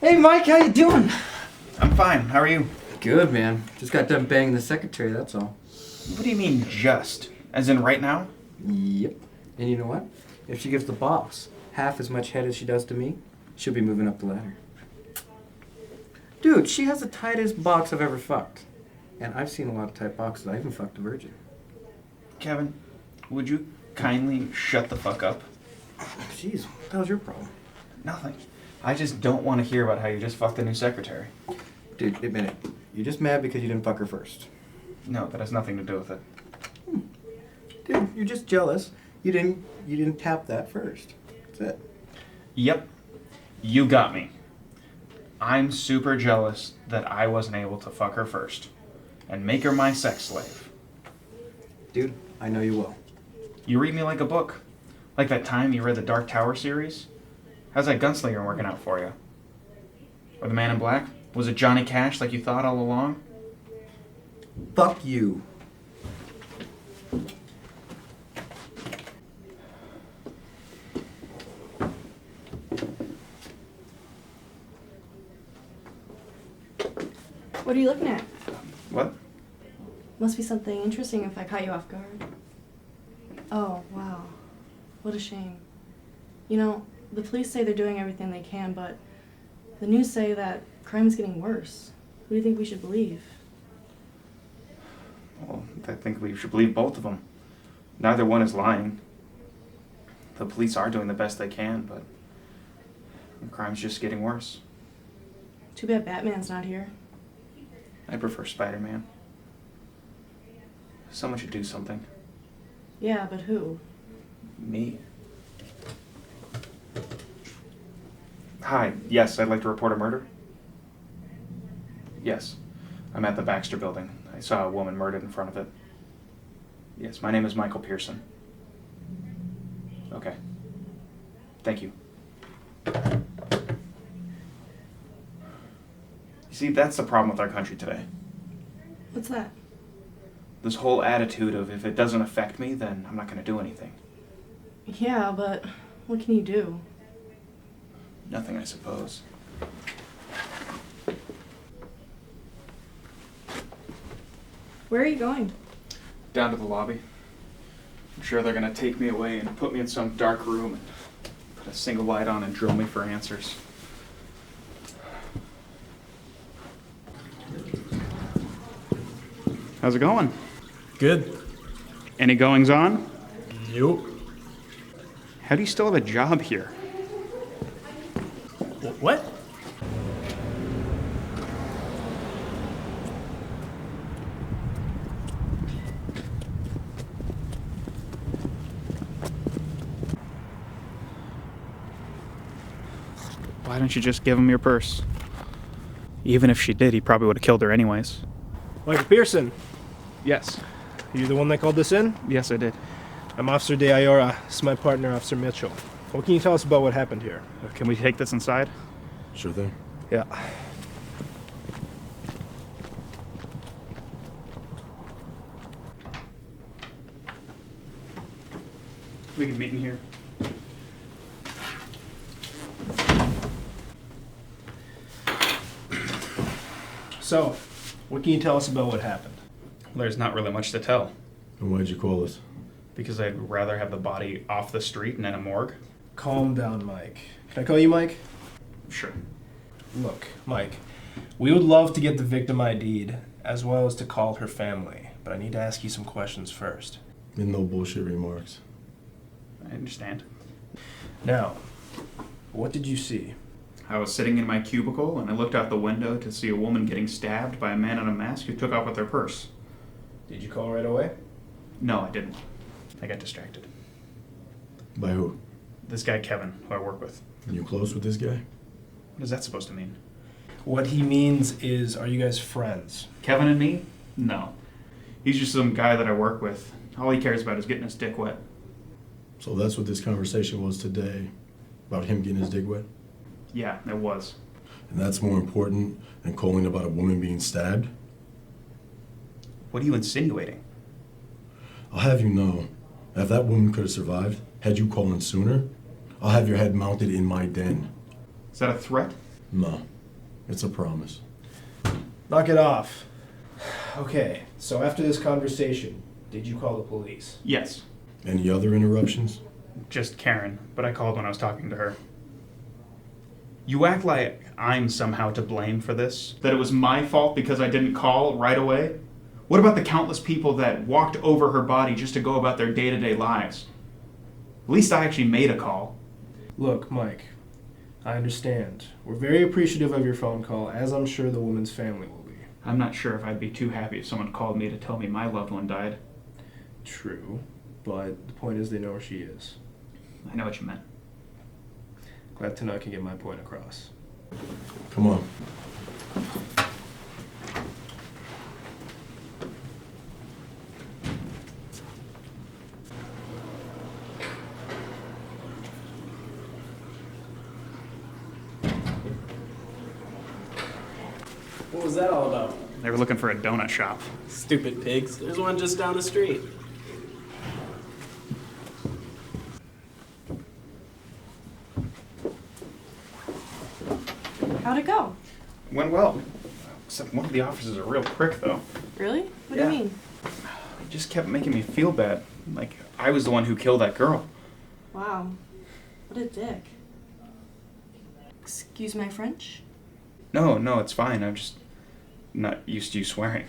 Hey Mike, how you doing? I'm fine. How are you? Good, man. Just got done banging the secretary, that's all. What do you mean, just? As in right now? Yep. And you know what? If she gives the boss half as much head as she does to me, she'll be moving up the ladder. Dude, she has the tightest box I've ever fucked. And I've seen a lot of tight boxes. I even fucked a virgin. Kevin, would you kindly shut the fuck up? Jeez, what the hell's your problem? Nothing. I just don't want to hear about how you just fucked the new secretary. Dude, admit it. You're just mad because you didn't fuck her first. No, that has nothing to do with it. Dude, you're just jealous. You didn't tap that first. That's it. Yep. You got me. I'm super jealous that I wasn't able to fuck her first and make her my sex slave. Dude, I know you will. You read me like a book. Like that time you read the Dark Tower series. How's that gunslinger working out for you? Or the Man in Black? Was it Johnny Cash like you thought all along? Fuck you. What are you looking at? What? Must be something interesting if I caught you off guard. Oh, wow. What a shame. You know, the police say they're doing everything they can, but the news say that crime is getting worse. Who do you think we should believe? Well, I think we should believe both of them. Neither one is lying. The police are doing the best they can, but the crime's just getting worse. Too bad Batman's not here. I prefer Spider-Man. Someone should do something. Yeah, but who? Me. Hi, yes, I'd like to report a murder. Yes, I'm at the Baxter building. I saw a woman murdered in front of it. Yes, my name is Michael Pearson. Okay. Thank you. You see, that's the problem with our country today. What's that? This whole attitude of if it doesn't affect me, then I'm not going to do anything. Yeah, but what can you do? Nothing, I suppose. Where are you going? Down to the lobby. I'm sure they're going to take me away and put me in some dark room and put a single light on and drill me for answers. How's it going? Good. Any goings on? Yup. How do you still have a job here? What? Why don't you just give him your purse? Even if she did, he probably would have killed her anyways. Michael Pearson, Yes. you the one that called this in? Yes, I did. I'm Officer De Iora. This is my partner, Officer Mitchell. What can you tell us about what happened here? Can we take this inside? Sure thing. Yeah. We can meet in here. So, what can you tell us about what happened? There's not really much to tell, And why'd you call us? because I'd rather have the body off the street and in a morgue. Calm down, Mike. Can I call you Mike? Sure. Look, Mike, we would love to get the victim ID'd, as well as to call her family, but I need to ask you some questions first. And no bullshit remarks. I understand. Now, what did you see? I was sitting in my cubicle and I looked out the window to see a woman getting stabbed by a man in a mask who took off with her purse. Did you call right away? No, I didn't. I got distracted. By who? This guy Kevin, who I work with. And you close with this guy? What is that supposed to mean? What he means is, are you guys friends? Kevin and me? No. He's just some guy that I work with. All he cares about is getting his dick wet. So that's what this conversation was today, about him getting his dick wet? Yeah, it was. And that's more important than calling about a woman being stabbed? What are you insinuating? I'll have you know, if that woman could have survived, had you called in sooner, I'll have your head mounted in my den. Is that a threat? No, it's a promise. Knock it off. Okay, so after this conversation, did you call the police? Yes. Any other interruptions? Just Karen, but I called when I was talking to her. You act like I'm somehow to blame for this? That it was my fault because I didn't call right away? What about the countless people that walked over her body just to go about their day-to-day lives? At least I actually made a call. Look, Mike, I understand. We're very appreciative of your phone call, as I'm sure the woman's family will be. I'm not sure if I'd be too happy if someone called me to tell me my loved one died. True, but the point is they know where she is. I know what you meant. Glad to know I can get my point across. Come on. What was that all about? They were looking for a donut shop. Stupid pigs. There's one just down the street. How'd it go? Went well. Except one of the officers is a real prick, though. Really? What do you mean? He just kept making me feel bad. Like I was the one who killed that girl. Wow. What a dick. Excuse my French? No, it's fine. I'm just not used to you swearing.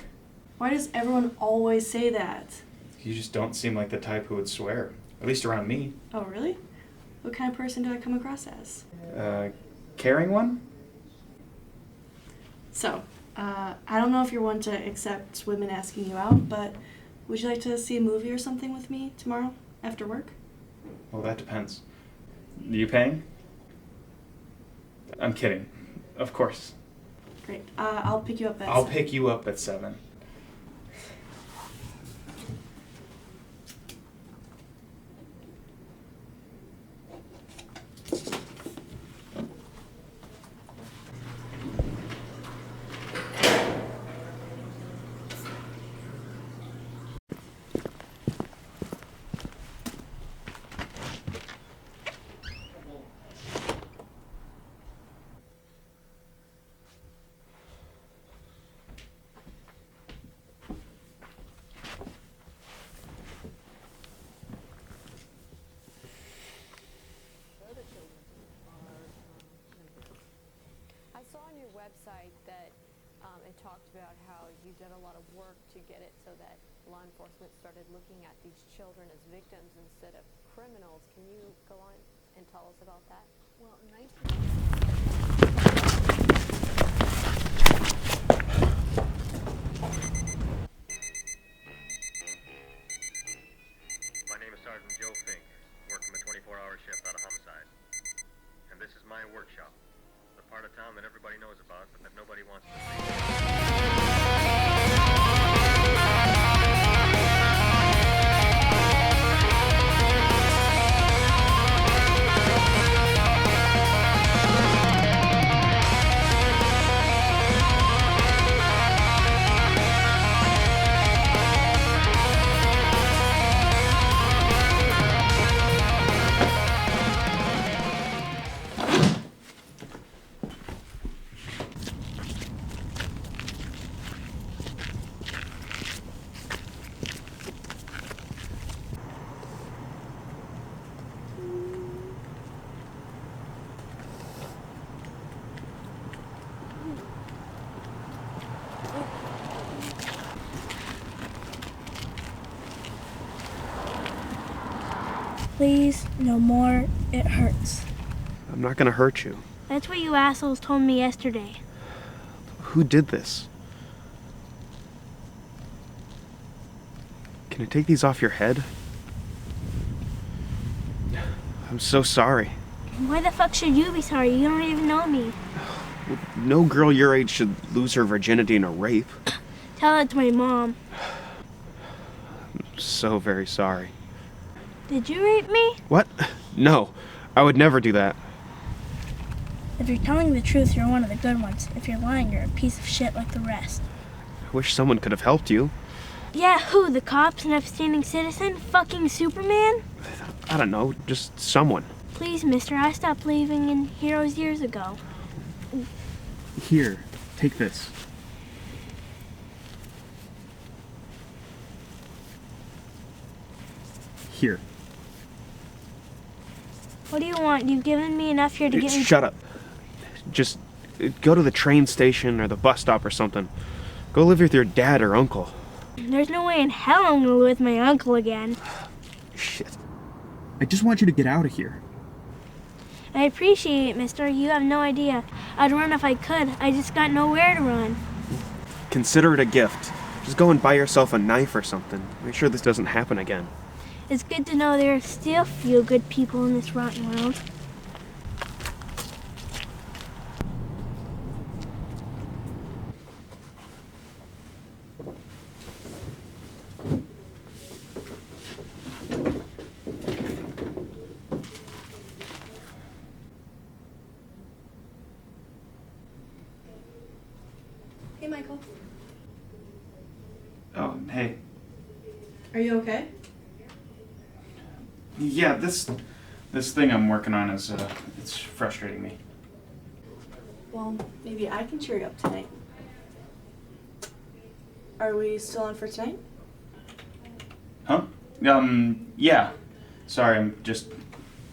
Why does everyone always say that? You just don't seem like the type who would swear. At least around me. Oh, really? What kind of person do I come across as? Caring one? So, I don't know if you're one to accept women asking you out, but would you like to see a movie or something with me tomorrow after work? Well, that depends. You paying? I'm kidding. Of course. Great. I'll pick you up at I'll pick you up at 7. I saw on your website that it talked about how you did a lot of work to get it so that law enforcement started looking at these children as victims instead of criminals. Can you go on and tell us about that? Well, My name is Sergeant Joe Fink, working a 24-hour shift out of homicide. And this is my workshop, the part of town that everybody knows about, but that nobody wants to see. Please, no more. It hurts. I'm not gonna hurt you. That's what you assholes told me yesterday. Who did this? Can I take these off your head? I'm so sorry. Why the fuck should you be sorry? You don't even know me. No girl your age should lose her virginity in a rape. Tell that to my mom. I'm so very sorry. Did you rape me? What? No, I would never do that. If you're telling the truth, you're one of the good ones. If you're lying, you're a piece of shit like the rest. I wish someone could have helped you. Yeah, who? The cops? An upstanding citizen? Fucking Superman? I don't know, just someone. Please, mister, I stopped believing in heroes years ago. Here, take this. Here. What do you want? You've given me enough here to get me. Shut up. Just go to the train station or the bus stop or something. Go live with your dad or uncle. There's no way in hell I'm gonna live with my uncle again. Shit. I just want you to get out of here. I appreciate it, mister. You have no idea. I'd run if I could. I just got nowhere to run. Consider it a gift. Just go and buy yourself a knife or something. Make sure this doesn't happen again. It's good to know there are still few good people in this rotten world. Hey, Michael. Oh, hey. Are you okay? Yeah, this thing I'm working on is it's frustrating me. Well, maybe I can cheer you up tonight. Are we still on for tonight? Huh? Yeah. Sorry, I'm just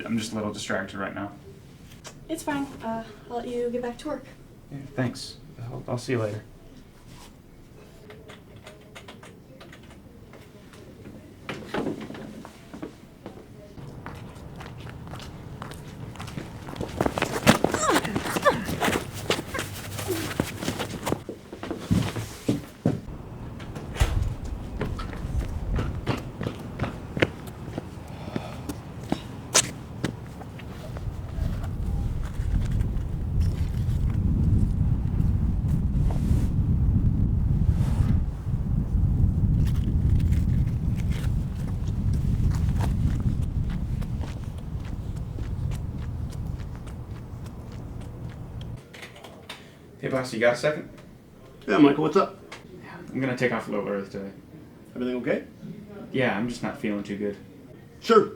a little distracted right now. It's fine. I'll let you get back to work. Yeah, thanks. I'll see you later. Hey, boss, you got a second? Yeah, Michael, what's up? I'm gonna take off a little early today. Everything okay? Yeah, I'm just not feeling too good. Sure.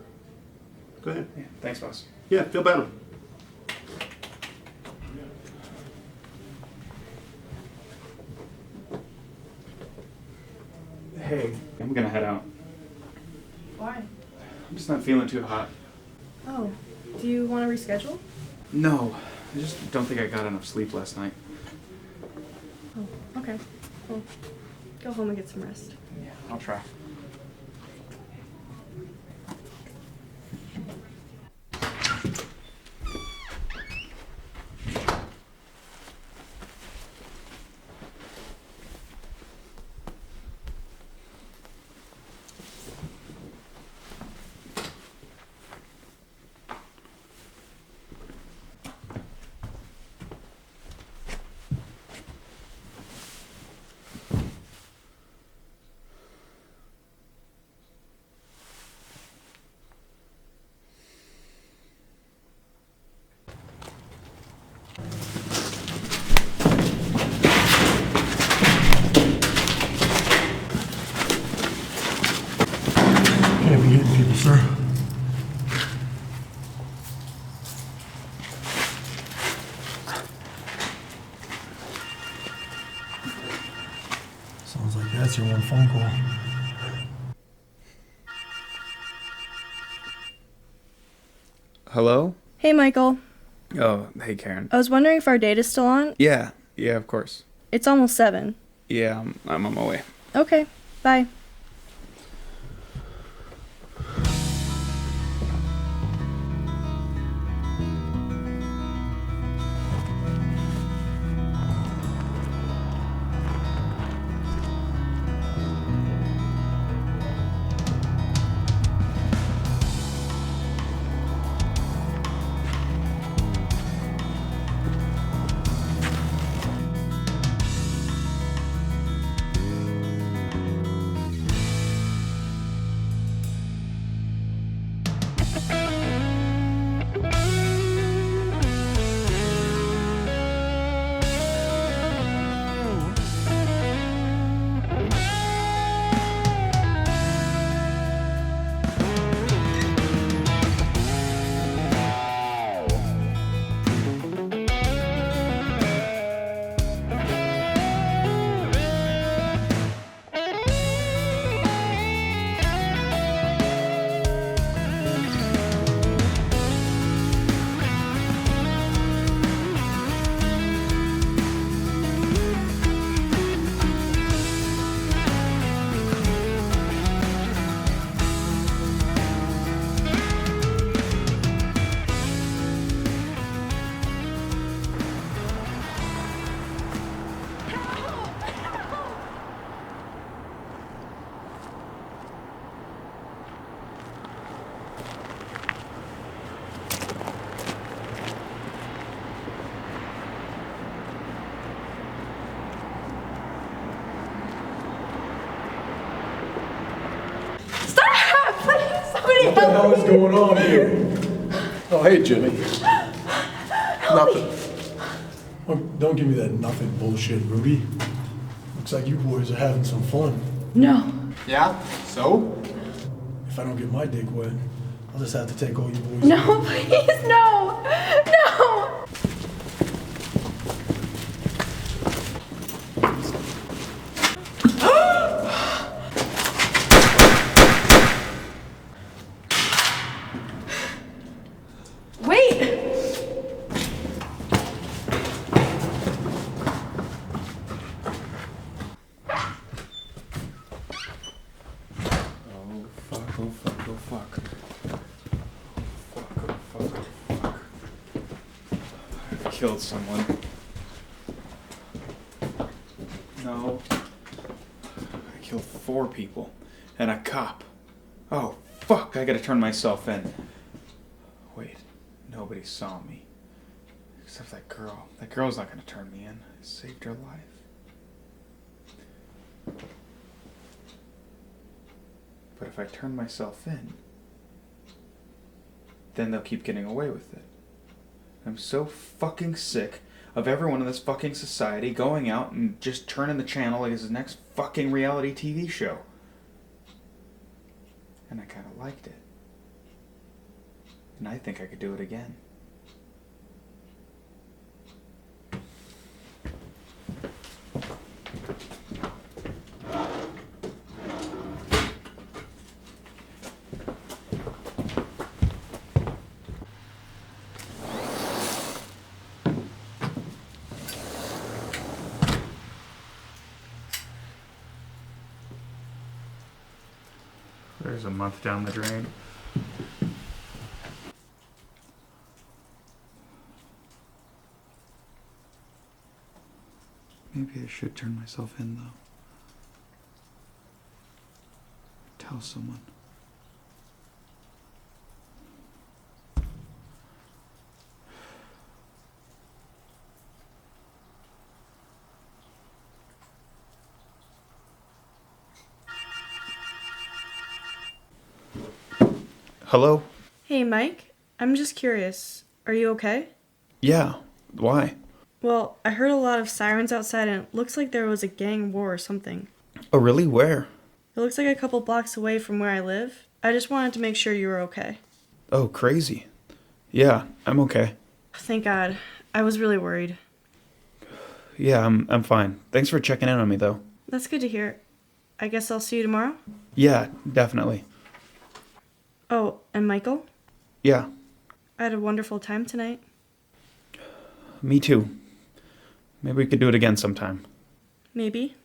Go ahead. Yeah, thanks, boss. Yeah, feel better. Hey, I'm gonna head out. Why? I'm just not feeling too hot. Oh, do you want to reschedule? No, I just don't think I got enough sleep last night. Oh, okay. Well, go home and get some rest. Yeah, I'll try. Can't be hitting people, sir. Sounds like that's your one phone call. Hello? Hey, Michael. Oh, hey, Karen. I was wondering if our date is still on. Yeah, of course. It's almost 7. Yeah, I'm on my way. Okay, bye. hell is going on here? Oh, hey, Jimmy. Nothing. Oh, don't give me that nothing bullshit, Rudy. Looks like you boys are having some fun. No. Yeah? So? If I don't get my dick wet, I'll just have to take all you boys. No, please, no. No. Wait! Oh fuck, oh fuck, oh fuck. Oh fuck, oh fuck, oh fuck. I killed someone. No. I killed 4 people. And a cop. Oh fuck, I gotta turn myself in. Wait, nobody saw me. Except that girl. That girl's not gonna turn me in. I saved her life. But if I turn myself in, then they'll keep getting away with it. I'm so fucking sick of everyone in this fucking society going out and just turning the channel like it's the next fucking reality TV show. And I kind of liked it. And I think I could do it again. There's a month down the drain. Maybe I should turn myself in, though. Tell someone. Hello? Hey, Mike. I'm just curious. Are you okay? Yeah. Why? Well, I heard a lot of sirens outside and it looks like there was a gang war or something. Oh, really? Where? It looks like a couple blocks away from where I live. I just wanted to make sure you were okay. Oh, crazy. Yeah, I'm okay. Thank God. I was really worried. Yeah, I'm fine. Thanks for checking in on me, though. That's good to hear. I guess I'll see you tomorrow? Yeah, definitely. Oh, and Michael? Yeah, I had a wonderful time tonight. me too. Maybe we could do it again sometime. Maybe.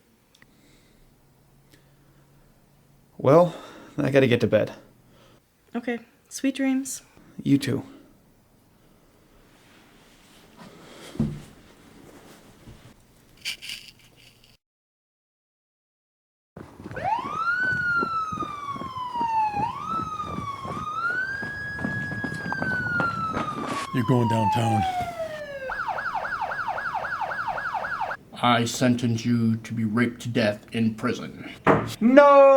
Well, I gotta get to bed. Okay. Sweet dreams. You too. You're going downtown. I sentence you to be raped to death in prison. No!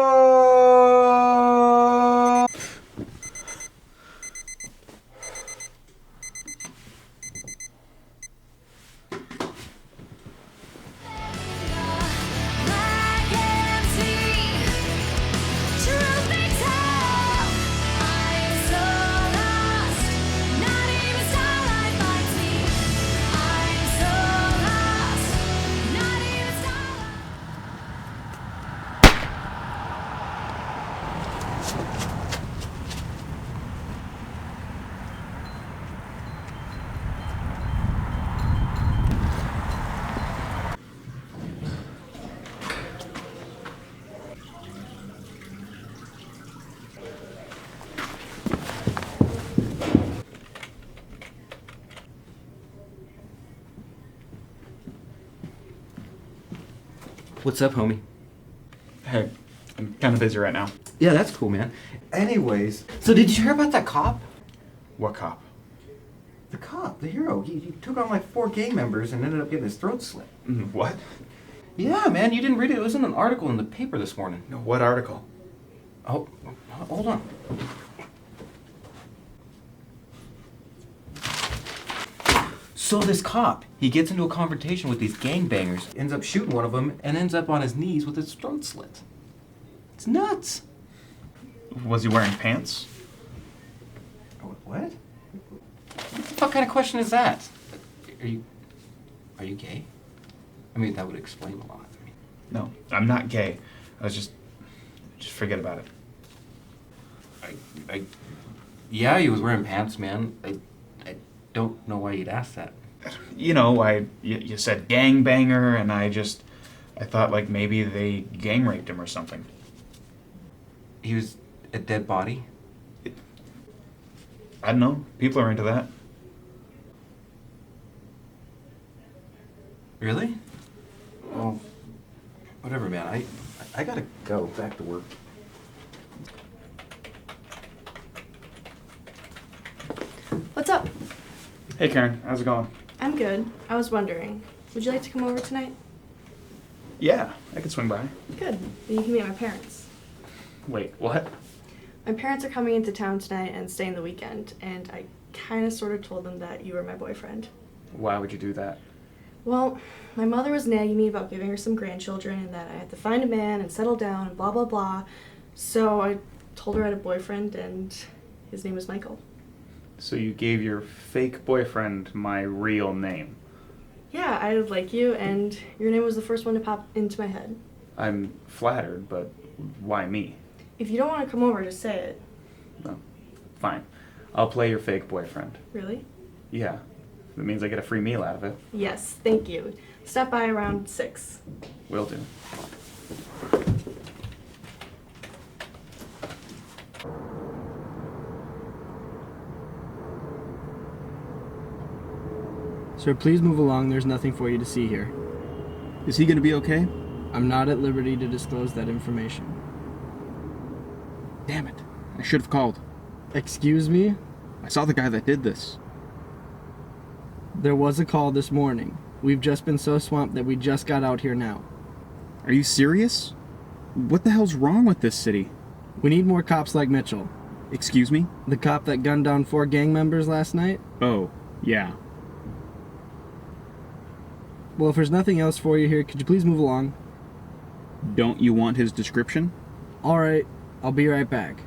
What's up, homie? Hey, I'm kind of busy right now. Yeah, that's cool, man. Anyways, so did you hear about that cop? What cop? The cop, the hero. He took on like 4 gang members and ended up getting his throat slit. What? Yeah, man, you didn't read it. It was in an article in the paper this morning. No, what article? Oh, hold on. So this cop, he gets into a confrontation with these gangbangers, ends up shooting one of them, and ends up on his knees with his throat slit. It's nuts. Was he wearing pants? What? What the fuck kind of question is that? Are you gay? I mean, that would explain a lot. No, I'm not gay. I was just forget about it. Yeah, he was wearing pants, man. I don't know why you'd ask that. You know, you said gangbanger, and I thought like maybe they gang raped him or something. He was a dead body? I don't know. People are into that. Really? Well, whatever, man. I gotta go back to work. What's up? Hey Karen, how's it going? I'm good. I was wondering, would you like to come over tonight? Yeah, I could swing by. Good. Then you can meet my parents. Wait, what? My parents are coming into town tonight and staying the weekend, and I kind of sort of told them that you were my boyfriend. Why would you do that? Well, my mother was nagging me about giving her some grandchildren and that I had to find a man and settle down and blah blah blah. So I told her I had a boyfriend and his name was Michael. So you gave your fake boyfriend my real name. Yeah, I like you, and your name was the first one to pop into my head. I'm flattered, but why me? If you don't want to come over, just say it. No, fine. I'll play your fake boyfriend. Really? Yeah. That means I get a free meal out of it. Yes, thank you. Stop by around 6. Will do. Sir, please move along. There's nothing for you to see here. Is he going to be okay? I'm not at liberty to disclose that information. Damn it. I should have called. Excuse me? I saw the guy that did this. There was a call this morning. We've just been so swamped that we just got out here now. Are you serious? What the hell's wrong with this city? We need more cops like Mitchell. Excuse me? The cop that gunned down 4 gang members last night? Oh, yeah. Well, if there's nothing else for you here, could you please move along? Don't you want his description? Alright, I'll be right back.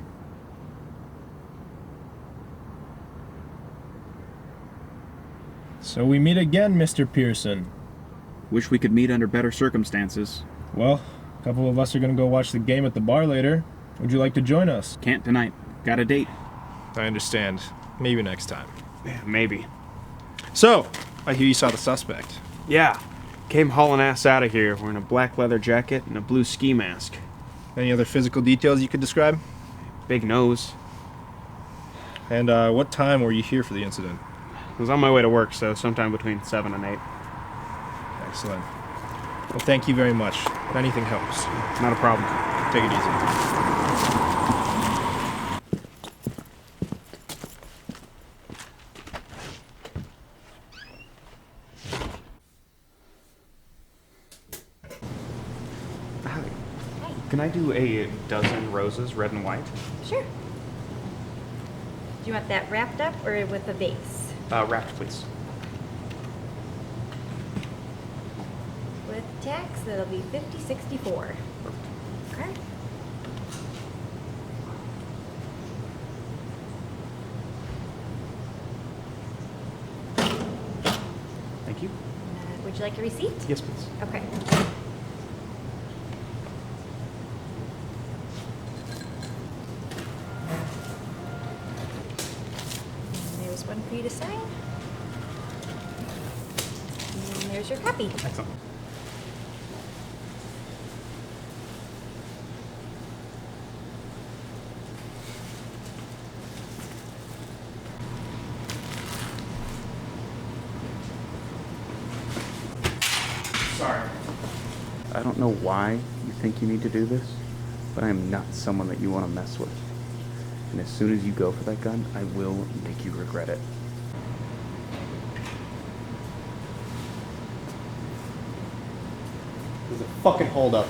So we meet again, Mr. Pearson. Wish we could meet under better circumstances. Well, a couple of us are going to go watch the game at the bar later. Would you like to join us? Can't tonight. Got a date. I understand. Maybe next time. Yeah, maybe. So, I hear you saw the suspect. Yeah. Came hauling ass out of here wearing a black leather jacket and a blue ski mask. Any other physical details you could describe? Big nose. And what time were you here for the incident? I was on my way to work, so sometime between 7 and 8. Excellent. Well, thank you very much. If anything helps. Not a problem. Take it easy. Can I do a dozen roses, red and white? Sure. Do you want that wrapped up or with a vase? Wrapped, please. With tax, that'll be $50.64. Okay. Thank you. Would you like a receipt? Yes, please. Okay. There's one for you to sign. And there's your copy. Excellent. Sorry. I don't know why you think you need to do this, but I am not someone that you want to mess with. And as soon as you go for that gun, I will make you regret it. There's a fucking holdup.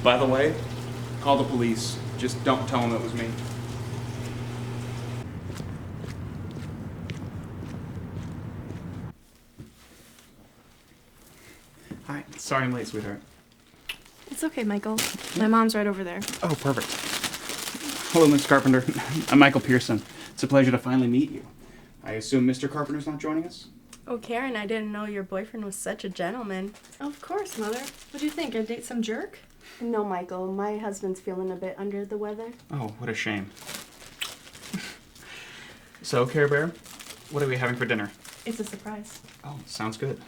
By the way, call the police. Just don't tell them it was me. Hi. Sorry I'm late, sweetheart. It's okay, Michael. My mom's right over there. Oh, perfect. Hello, Miss Carpenter. I'm Michael Pearson. It's a pleasure to finally meet you. I assume Mr. Carpenter's not joining us? Oh, Karen, I didn't know your boyfriend was such a gentleman. Of course, Mother. What do you think? I'd date some jerk? No, Michael. My husband's feeling a bit under the weather. Oh, what a shame. So, Care Bear, what are we having for dinner? It's a surprise. Oh, sounds good.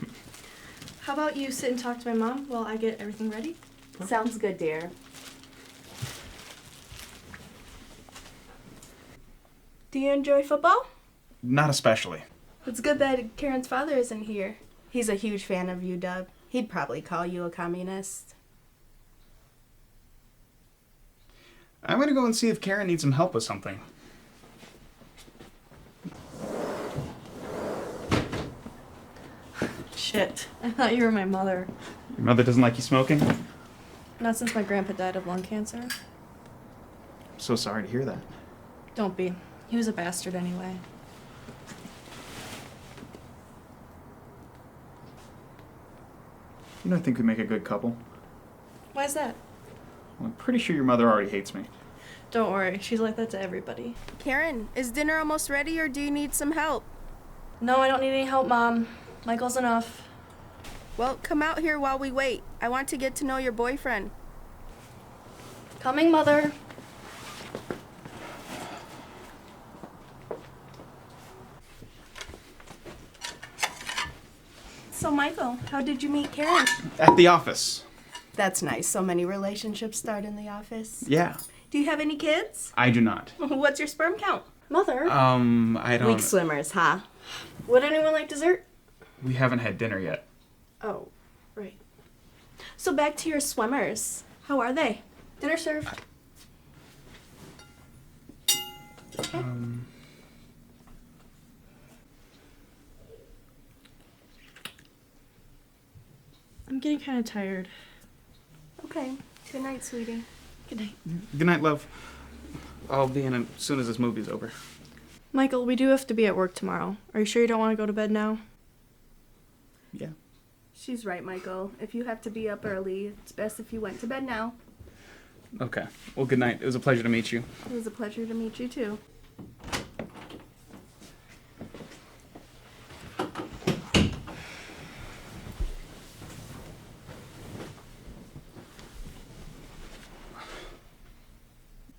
How about you sit and talk to my mom while I get everything ready? Sounds good, dear. Do you enjoy football? Not especially. It's good that Karen's father isn't here. He's a huge fan of UW. He'd probably call you a communist. I'm gonna go and see if Karen needs some help with something. Shit. I thought you were my mother. Your mother doesn't like you smoking? Not since my grandpa died of lung cancer. I'm so sorry to hear that. Don't be. He was a bastard anyway. You know, I think we make a good couple. Why's that? Well, I'm pretty sure your mother already hates me. Don't worry. She's like that to everybody. Karen, is dinner almost ready or do you need some help? No, I don't need any help, Mom. Michael's enough. Well, come out here while we wait. I want to get to know your boyfriend. Coming, Mother. So, Michael, how did you meet Karen? At the office. That's nice. So many relationships start in the office. Yeah. Do you have any kids? I do not. What's your sperm count? Mother. I don't... Weak swimmers, huh? Would anyone like dessert? We haven't had dinner yet. Oh, right. So back to your swimmers. How are they? Dinner served. I'm getting kind of tired. Okay. Good night, sweetie. Good night. Good night, love. I'll be in as soon as this movie's over. Michael, we do have to be at work tomorrow. Are you sure you don't want to go to bed now? Yeah. She's right, Michael. If you have to be up early, it's best if you went to bed now. Okay. Well, good night. It was a pleasure to meet you. It was a pleasure to meet you, too.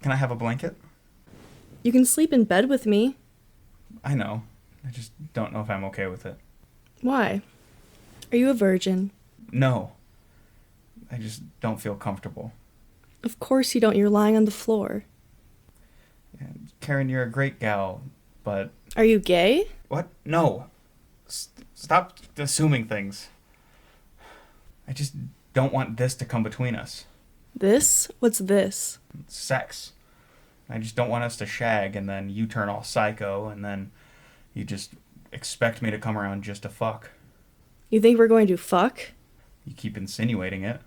Can I have a blanket? You can sleep in bed with me. I know. I just don't know if I'm okay with it. Why? Are you a virgin? No. I just don't feel comfortable. Of course you don't. You're lying on the floor. Karen, you're a great gal, but... Are you gay? What? No. Stop assuming things. I just don't want this to come between us. This? What's this? Sex. I just don't want us to shag, and then you turn all psycho, and then you just expect me to come around just to fuck. You think we're going to fuck? You keep insinuating it.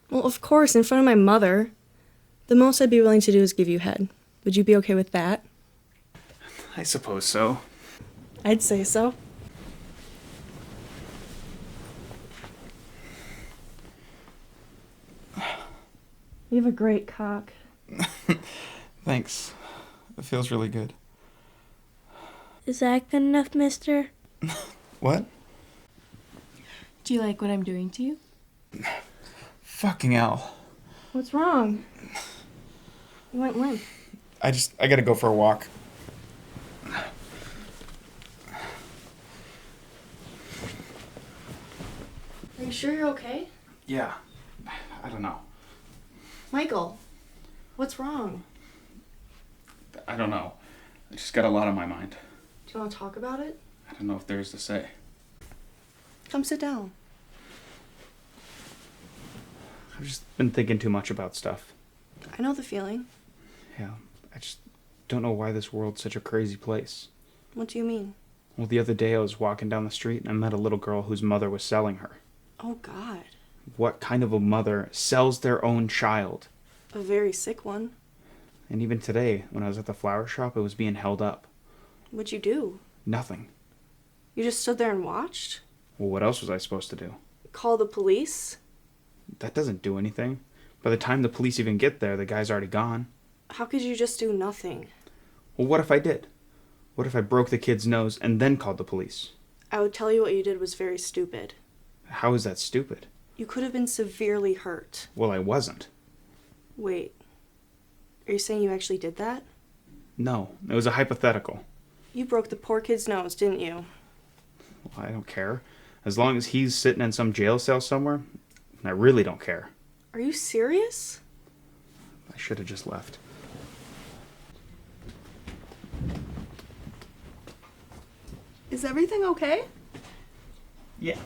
Well, of course, in front of my mother. The most I'd be willing to do is give you head. Would you be okay with that? I suppose so. I'd say so. You have a great cock. Thanks. It feels really good. Is that good enough, mister? What? Do you like what I'm doing to you? Fucking hell. What's wrong? You went limp. I gotta go for a walk. Are you sure you're okay? Yeah. I don't know. Michael, what's wrong? I don't know. I just got a lot on my mind. Do you want to talk about it? I don't know if there's to say. Come sit down. I've just been thinking too much about stuff. I know the feeling. Yeah. I just don't know why this world's such a crazy place. What do you mean? Well, the other day I was walking down the street and I met a little girl whose mother was selling her. Oh, God. What kind of a mother sells their own child? A very sick one. And even today, when I was at the flower shop, it was being held up. What'd you do? Nothing. You just stood there and watched? Well, what else was I supposed to do? Call the police? That doesn't do anything. By the time the police even get there, the guy's already gone. How could you just do nothing? Well, what if I did? What if I broke the kid's nose and then called the police? I would tell you what you did was very stupid. How is that stupid? You could have been severely hurt. Well, I wasn't. Wait. Are you saying you actually did that? No, it was a hypothetical. You broke the poor kid's nose, didn't you? Well, I don't care. As long as he's sitting in some jail cell somewhere, I really don't care. Are you serious? I should have just left. Is everything okay? Yeah.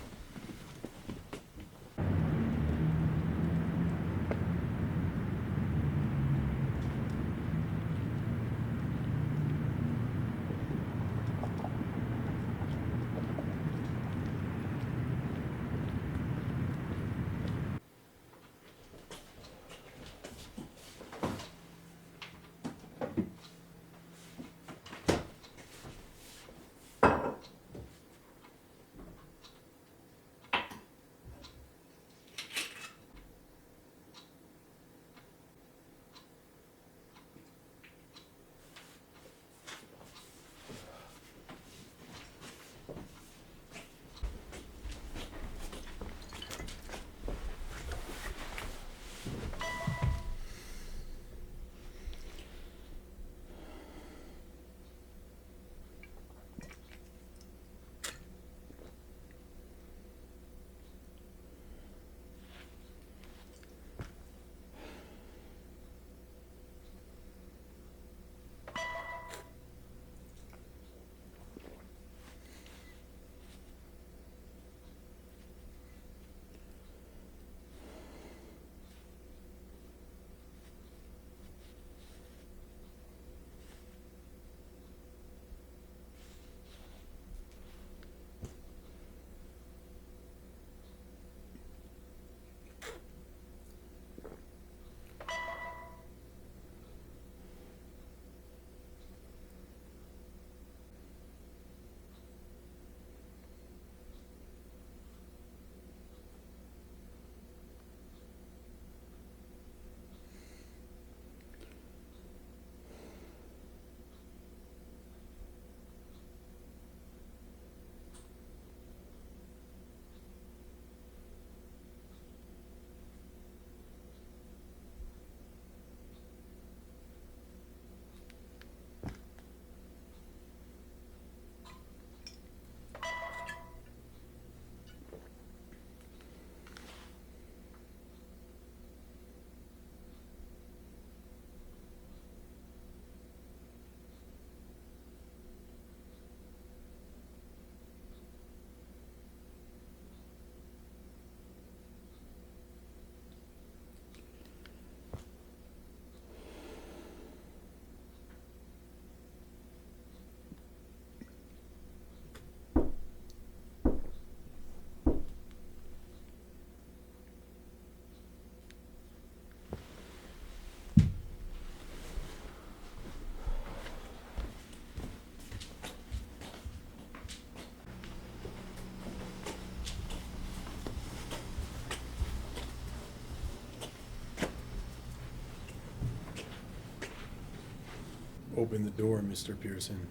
Open the door, Mr. Pearson.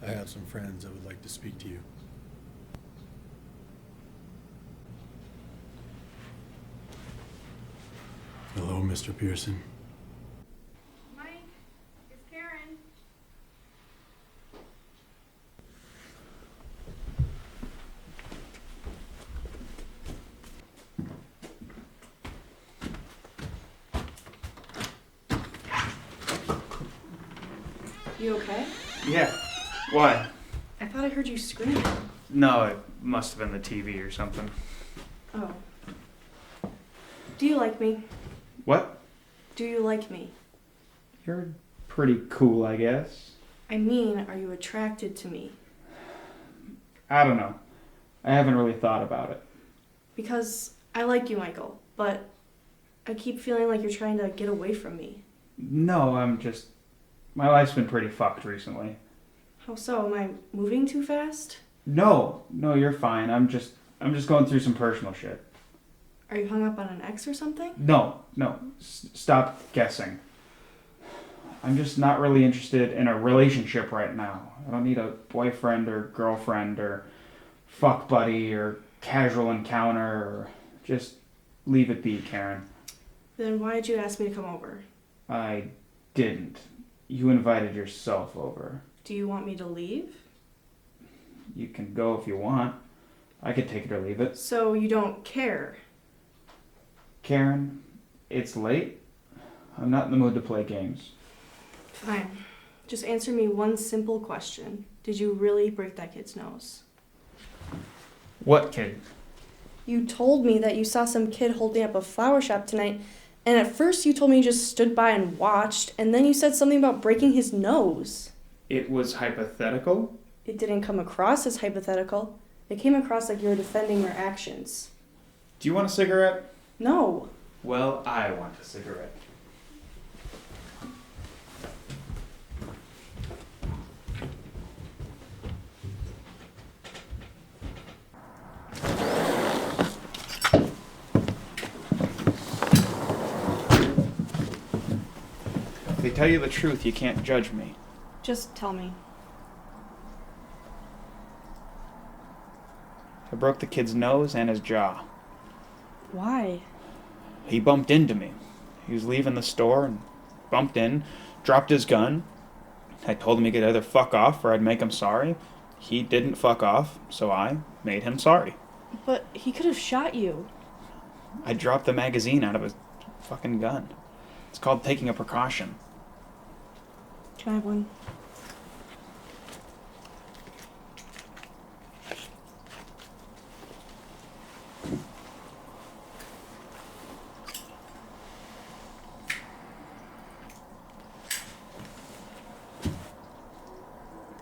I have some friends that would like to speak to you. Hello, Mr. Pearson. Mike, it's Karen. You okay? Yeah. Why? I thought I heard you screaming. No, it must have been the TV or something. Oh. Do you like me? What? Do you like me? You're pretty cool, I guess. I mean, are you attracted to me? I don't know. I haven't really thought about it. Because I like you, Michael, but I keep feeling like you're trying to get away from me. No, my life's been pretty fucked recently. How so? Am I moving too fast? No, you're fine. I'm just going through some personal shit. Are you hung up on an ex or something? No. Stop guessing. I'm just not really interested in a relationship right now. I don't need a boyfriend or girlfriend or fuck buddy or casual encounter or just leave it be, Karen. Then why did you ask me to come over? I didn't. You invited yourself over. Do you want me to leave? You can go if you want. I could take it or leave it. So you don't care? Karen, it's late. I'm not in the mood to play games. Fine. Just answer me one simple question. Did you really break that kid's nose? What kid? You told me that you saw some kid holding up a flower shop tonight, and at first you told me you just stood by and watched, and then you said something about breaking his nose. It was hypothetical? It didn't come across as hypothetical. It came across like you were defending your actions. Do you want a cigarette? No. Well, I want a cigarette. If they tell you the truth, you can't judge me. Just tell me. I broke the kid's nose and his jaw. Why? He bumped into me. He was leaving the store and bumped in, dropped his gun. I told him he could either fuck off or I'd make him sorry. He didn't fuck off, so I made him sorry. But he could have shot you. I dropped the magazine out of his fucking gun. It's called taking a precaution. Can I have one?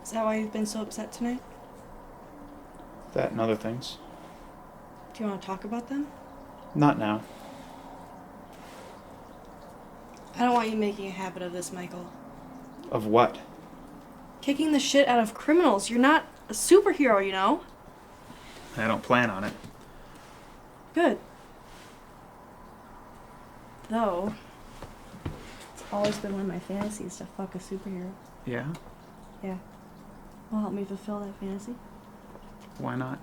Is that why you've been so upset tonight? That and other things. Do you want to talk about them? Not now. I don't want you making a habit of this, Michael. Of what? Kicking the shit out of criminals. You're not a superhero, you know? I don't plan on it. Good. Though, it's always been one of my fantasies to fuck a superhero. Yeah? Yeah. Will help me fulfill that fantasy? Why not?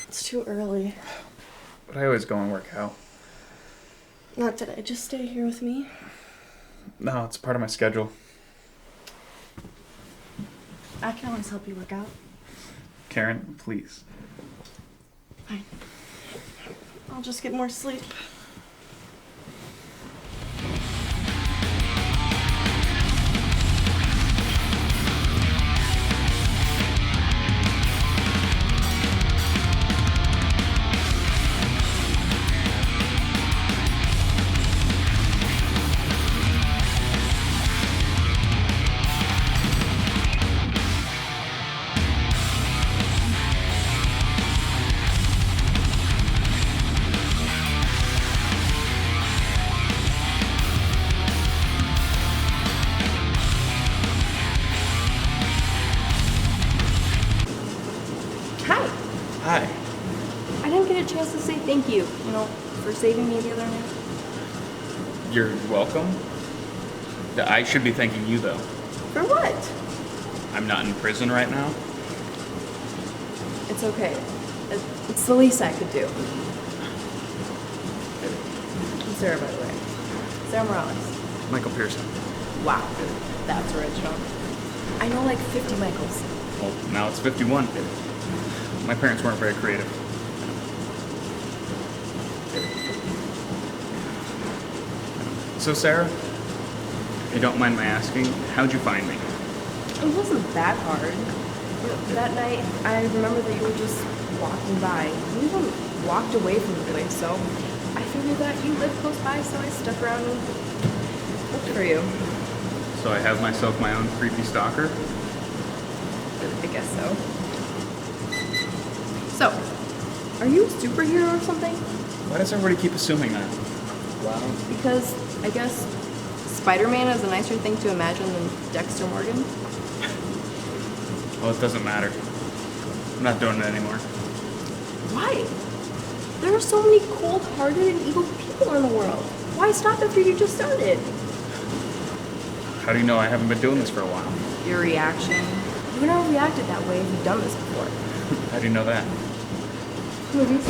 It's too early. But I always go and work out. Not today. Just stay here with me. No, it's part of my schedule. I can always help you work out. Karen, please. Fine. I'll just get more sleep. Hi. I didn't get a chance to say thank you, for saving me the other night. You're welcome. I should be thanking you, though. For what? I'm not in prison right now. It's okay. It's the least I could do. I'm Sarah, by the way. Sarah Morales. Michael Pearson. Wow, that's original. I know like 50 Michaels. Well, now it's 51. My parents weren't very creative. So, Sarah, if you don't mind my asking, how'd you find me? It wasn't that hard. That night, I remember that you were just walking by. You even walked away from the place, so I figured that you lived close by, so I stuck around and looked for you. So I have myself my own creepy stalker? I guess so. So, are you a superhero or something? Why does everybody keep assuming that? Well, because I guess Spider-Man is a nicer thing to imagine than Dexter Morgan. Well, it doesn't matter. I'm not doing it anymore. Why? There are so many cold-hearted and evil people in the world. Why stop after you just started? How do you know I haven't been doing this for a while? Your reaction. You would never reacted that way if you'd done this before. How do you know that? Movies.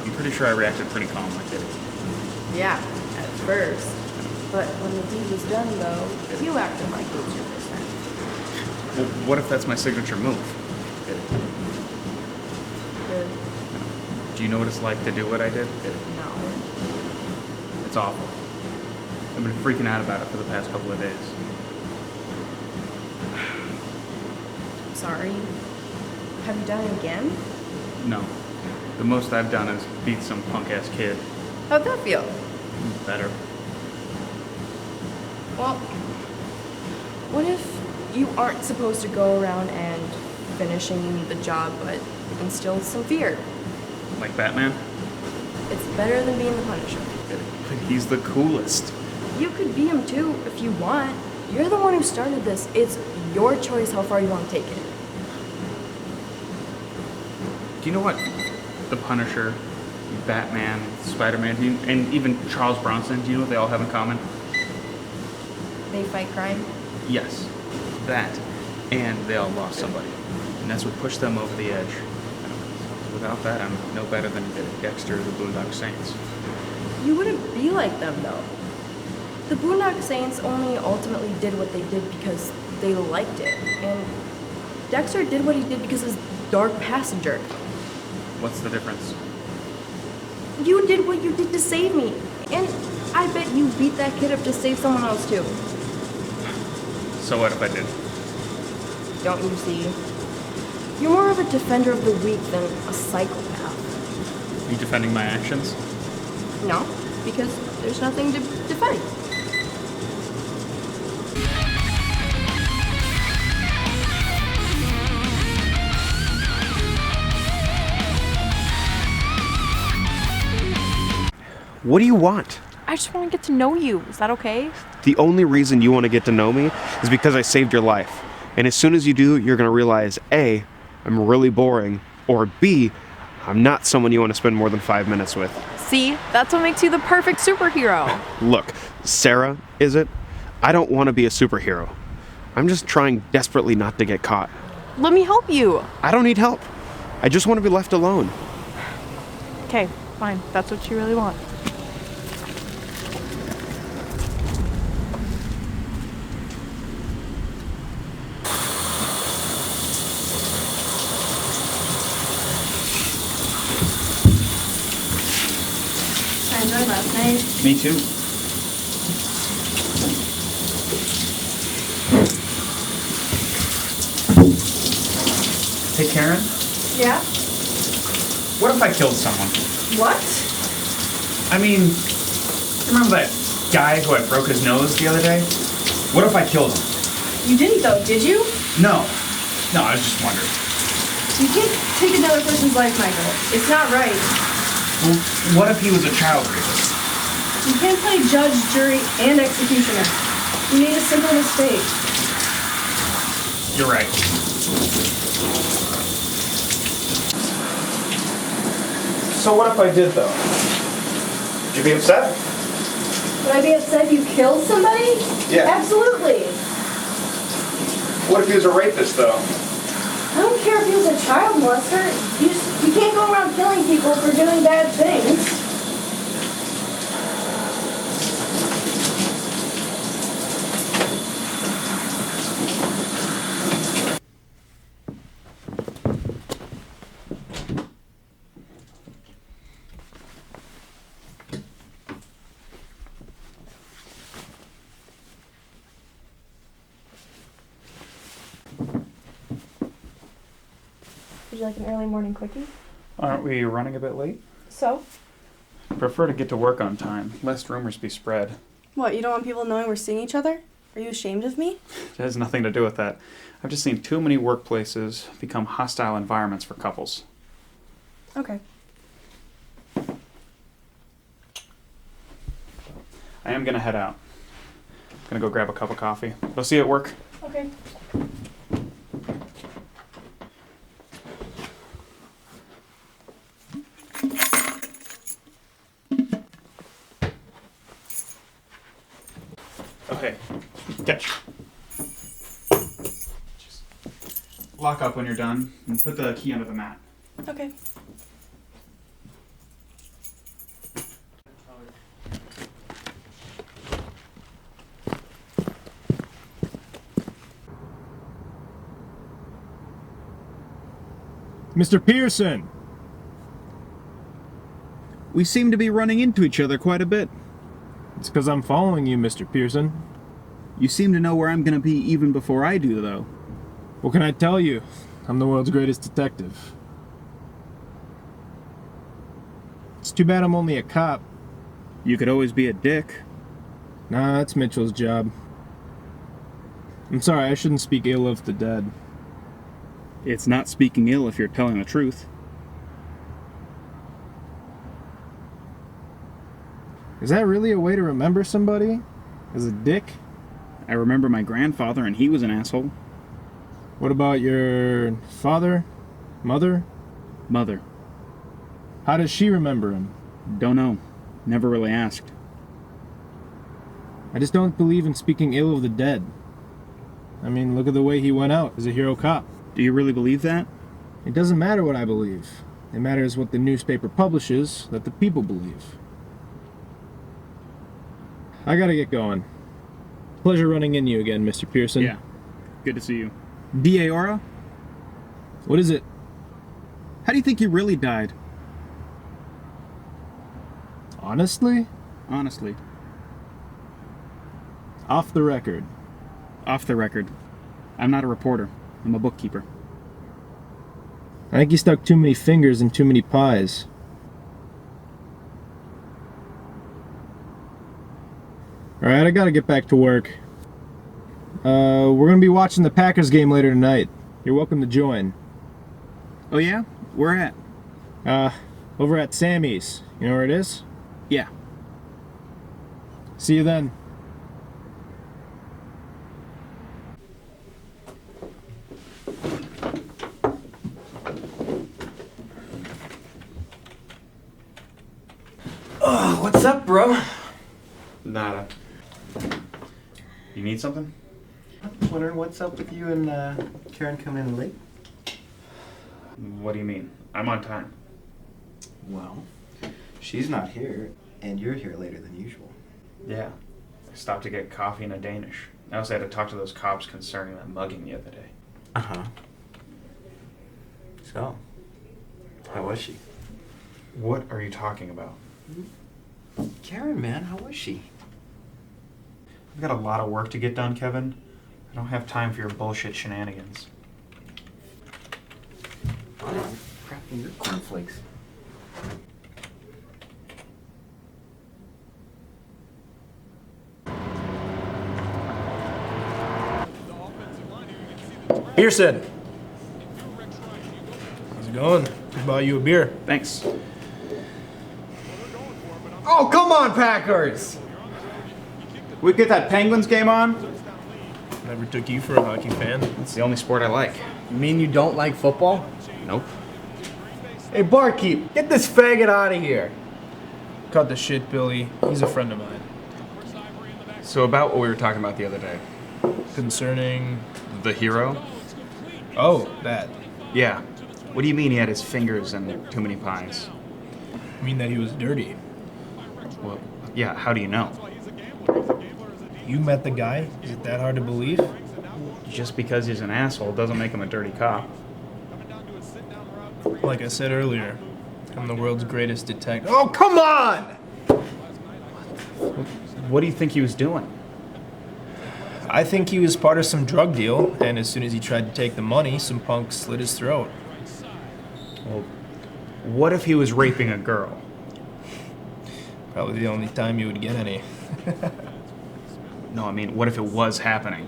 I'm pretty sure I reacted pretty calmly. Yeah, at first. But when the deed was done, though, you acted like it was your first time. Well, what if that's my signature move? Good. Do you know what it's like to do what I did? No. It's awful. I've been freaking out about it for the past couple of days. Sorry. Have you done it again? No. The most I've done is beat some punk-ass kid. How'd that feel? Better. Well, what if you aren't supposed to go around and finishing the job, but instill some fear? Like Batman? It's better than being the Punisher. But he's the coolest. You could be him too if you want. You're the one who started this. It's your choice how far you want to take it. Do you know what the Punisher, Batman, Spider-Man, and even Charles Bronson, do you know what they all have in common? They fight crime? Yes, that, and they all lost somebody. And that's what pushed them over the edge. Without that, I'm no better than Dexter or the Boondock Saints. You wouldn't be like them, though. The Boondock Saints only ultimately did what they did because they liked it. And Dexter did what he did because his dark passenger. What's the difference? You did what you did to save me. And I bet you beat that kid up to save someone else, too. So what if I did? Don't you see? You're more of a defender of the weak than a psychopath. Are you defending my actions? No, because there's nothing to defend. What do you want? I just want to get to know you. Is that okay? The only reason you want to get to know me is because I saved your life. And as soon as you do, you're going to realize A, I'm really boring, or B, I'm not someone you want to spend more than 5 minutes with. See, that's what makes you the perfect superhero. Look, Sarah, is it? I don't want to be a superhero. I'm just trying desperately not to get caught. Let me help you. I don't need help. I just want to be left alone. Okay, fine. That's what you really want. I enjoyed last night. Me too. Hey, Karen, Yeah? what if I killed someone? What? I mean, remember that guy who I broke his nose the other day? What if I killed him? You didn't though, did you? No, I was just wondering. You can't take another person's life, Michael. It's not right. Well, what if he was a child rapist? You can't play judge, jury, and executioner. You made a simple mistake. You're right. So what if I did, though? Would you be upset? Would I be upset if you killed somebody? Yeah. Absolutely. What if he was a rapist, though? I don't care if he was a child molester. You can't go around killing people for doing bad things. Would you like an early morning quickie? Aren't we running a bit late? So? I prefer to get to work on time, lest rumors be spread. What, you don't want people knowing we're seeing each other? Are you ashamed of me? It has nothing to do with that. I've just seen too many workplaces become hostile environments for couples. Okay. I am gonna head out. Gonna go grab a cup of coffee. I'll see you at work. Okay. Okay, catch. Just lock up when you're done and put the key under the mat. Okay. Mr. Pearson! We seem to be running into each other quite a bit. It's because I'm following you, Mr. Pearson. You seem to know where I'm going to be even before I do, though. What can I tell you? I'm the world's greatest detective. It's too bad I'm only a cop. You could always be a dick. Nah, that's Mitchell's job. I'm sorry, I shouldn't speak ill of the dead. It's not speaking ill if you're telling the truth. Is that really a way to remember somebody? As a dick? I remember my grandfather, and he was an asshole. What about your father? Mother? Mother. How does she remember him? Don't know. Never really asked. I just don't believe in speaking ill of the dead. I mean, look at the way he went out as a hero cop. Do you really believe that? It doesn't matter what I believe. It matters what the newspaper publishes that the people believe. I gotta get going. Pleasure running into you again, Mr. Pearson. Yeah. Good to see you. D.A. Aura? What is it? How do you think you really died? Honestly? Honestly. Off the record. Off the record. I'm not a reporter. I'm a bookkeeper. I think you stuck too many fingers in too many pies. Alright, I gotta get back to work. We're gonna be watching the Packers game later tonight. You're welcome to join. Oh yeah? Where at? Over at Sammy's. You know where it is? Yeah. See you then. Oh, what's up, bro? Nada. You need something? I'm wondering what's up with you and Karen coming in late. What do you mean? I'm on time. Well, she's not here, and you're here later than usual. Yeah. I stopped to get coffee and a Danish. I also had to talk to those cops concerning that mugging the other day. Uh-huh. So, how was she? What are you talking about? Karen, man, how was she? I've got a lot of work to get done, Kevin. I don't have time for your bullshit shenanigans. Oh, crap in your cornflakes. Pearson! How's it going? I bought you a beer. Thanks. Oh, come on, Packers! We get that Penguins game on? Never took you for a hockey fan. It's the only sport I like. You mean you don't like football? Nope. Hey, barkeep, get this faggot out of here. Cut the shit, Billy. He's a friend of mine. So about what we were talking about the other day. Concerning... The hero? Oh, that. Yeah. What do you mean he had his fingers in too many pies? I mean that he was dirty. Well, yeah, how do you know? You met the guy? Is it that hard to believe? Just because he's an asshole doesn't make him a dirty cop. Like I said earlier, I'm the world's greatest detective. Oh, come on! What do you think he was doing? I think he was part of some drug deal, and as soon as he tried to take the money, some punk slit his throat. Well, what if he was raping a girl? Probably the only time you would get any. No, I mean, what if it was happening?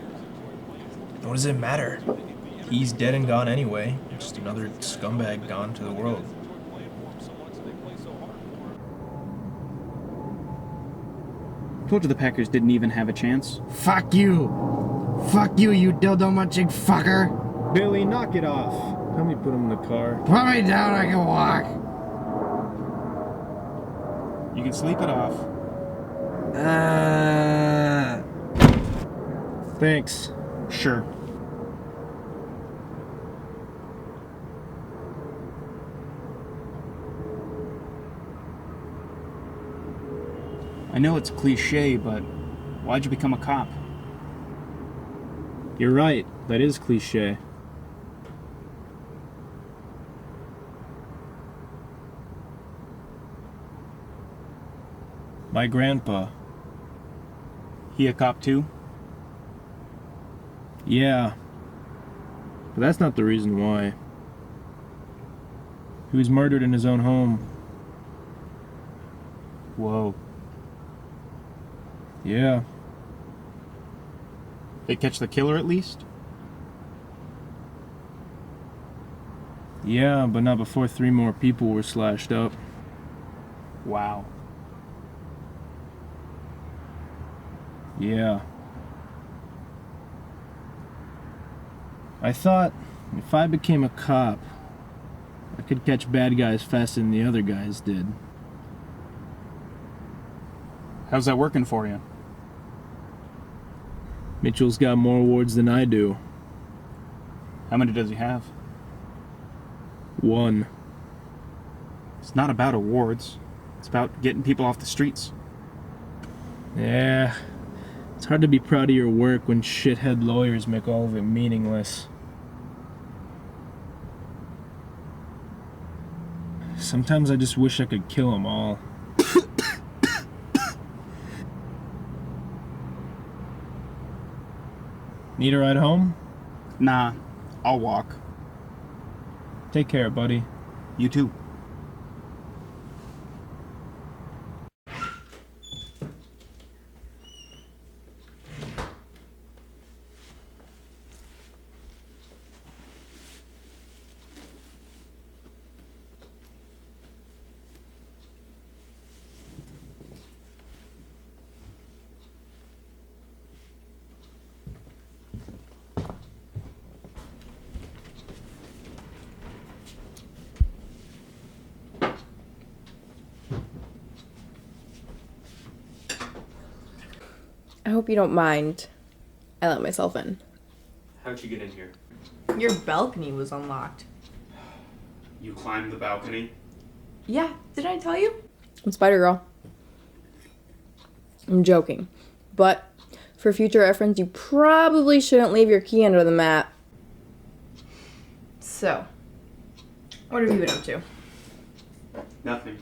What does it matter? He's dead and gone anyway. Just another scumbag gone to the world. Told you the Packers didn't even have a chance. Fuck you! Fuck you, you dildo-munching fucker! Billy, knock it off. Help me put him in the car. Put me down, I can walk! You can sleep it off. Thanks. Sure. I know it's cliche, but why'd you become a cop? You're right. That is cliche. My grandpa. He a cop too? Yeah. But that's not the reason why. He was murdered in his own home. Whoa. Yeah. They catch the killer at least? Yeah, but not before 3 more people were slashed up. Wow. Yeah. I thought if I became a cop, I could catch bad guys faster than the other guys did. How's that working for you? Mitchell's got more awards than I do. How many does he have? 1. It's not about awards. It's about getting people off the streets. Yeah. It's hard to be proud of your work when shithead lawyers make all of it meaningless. Sometimes I just wish I could kill them all. Need a ride home? Nah, I'll walk. Take care, buddy. You too. I hope you don't mind. I let myself in. How'd you get in here? Your balcony was unlocked. You climbed the balcony? Yeah, did I tell you? I'm Spider-Girl. I'm joking. But for future reference, you probably shouldn't leave your key under the mat. So, what have you been up to? Nothing.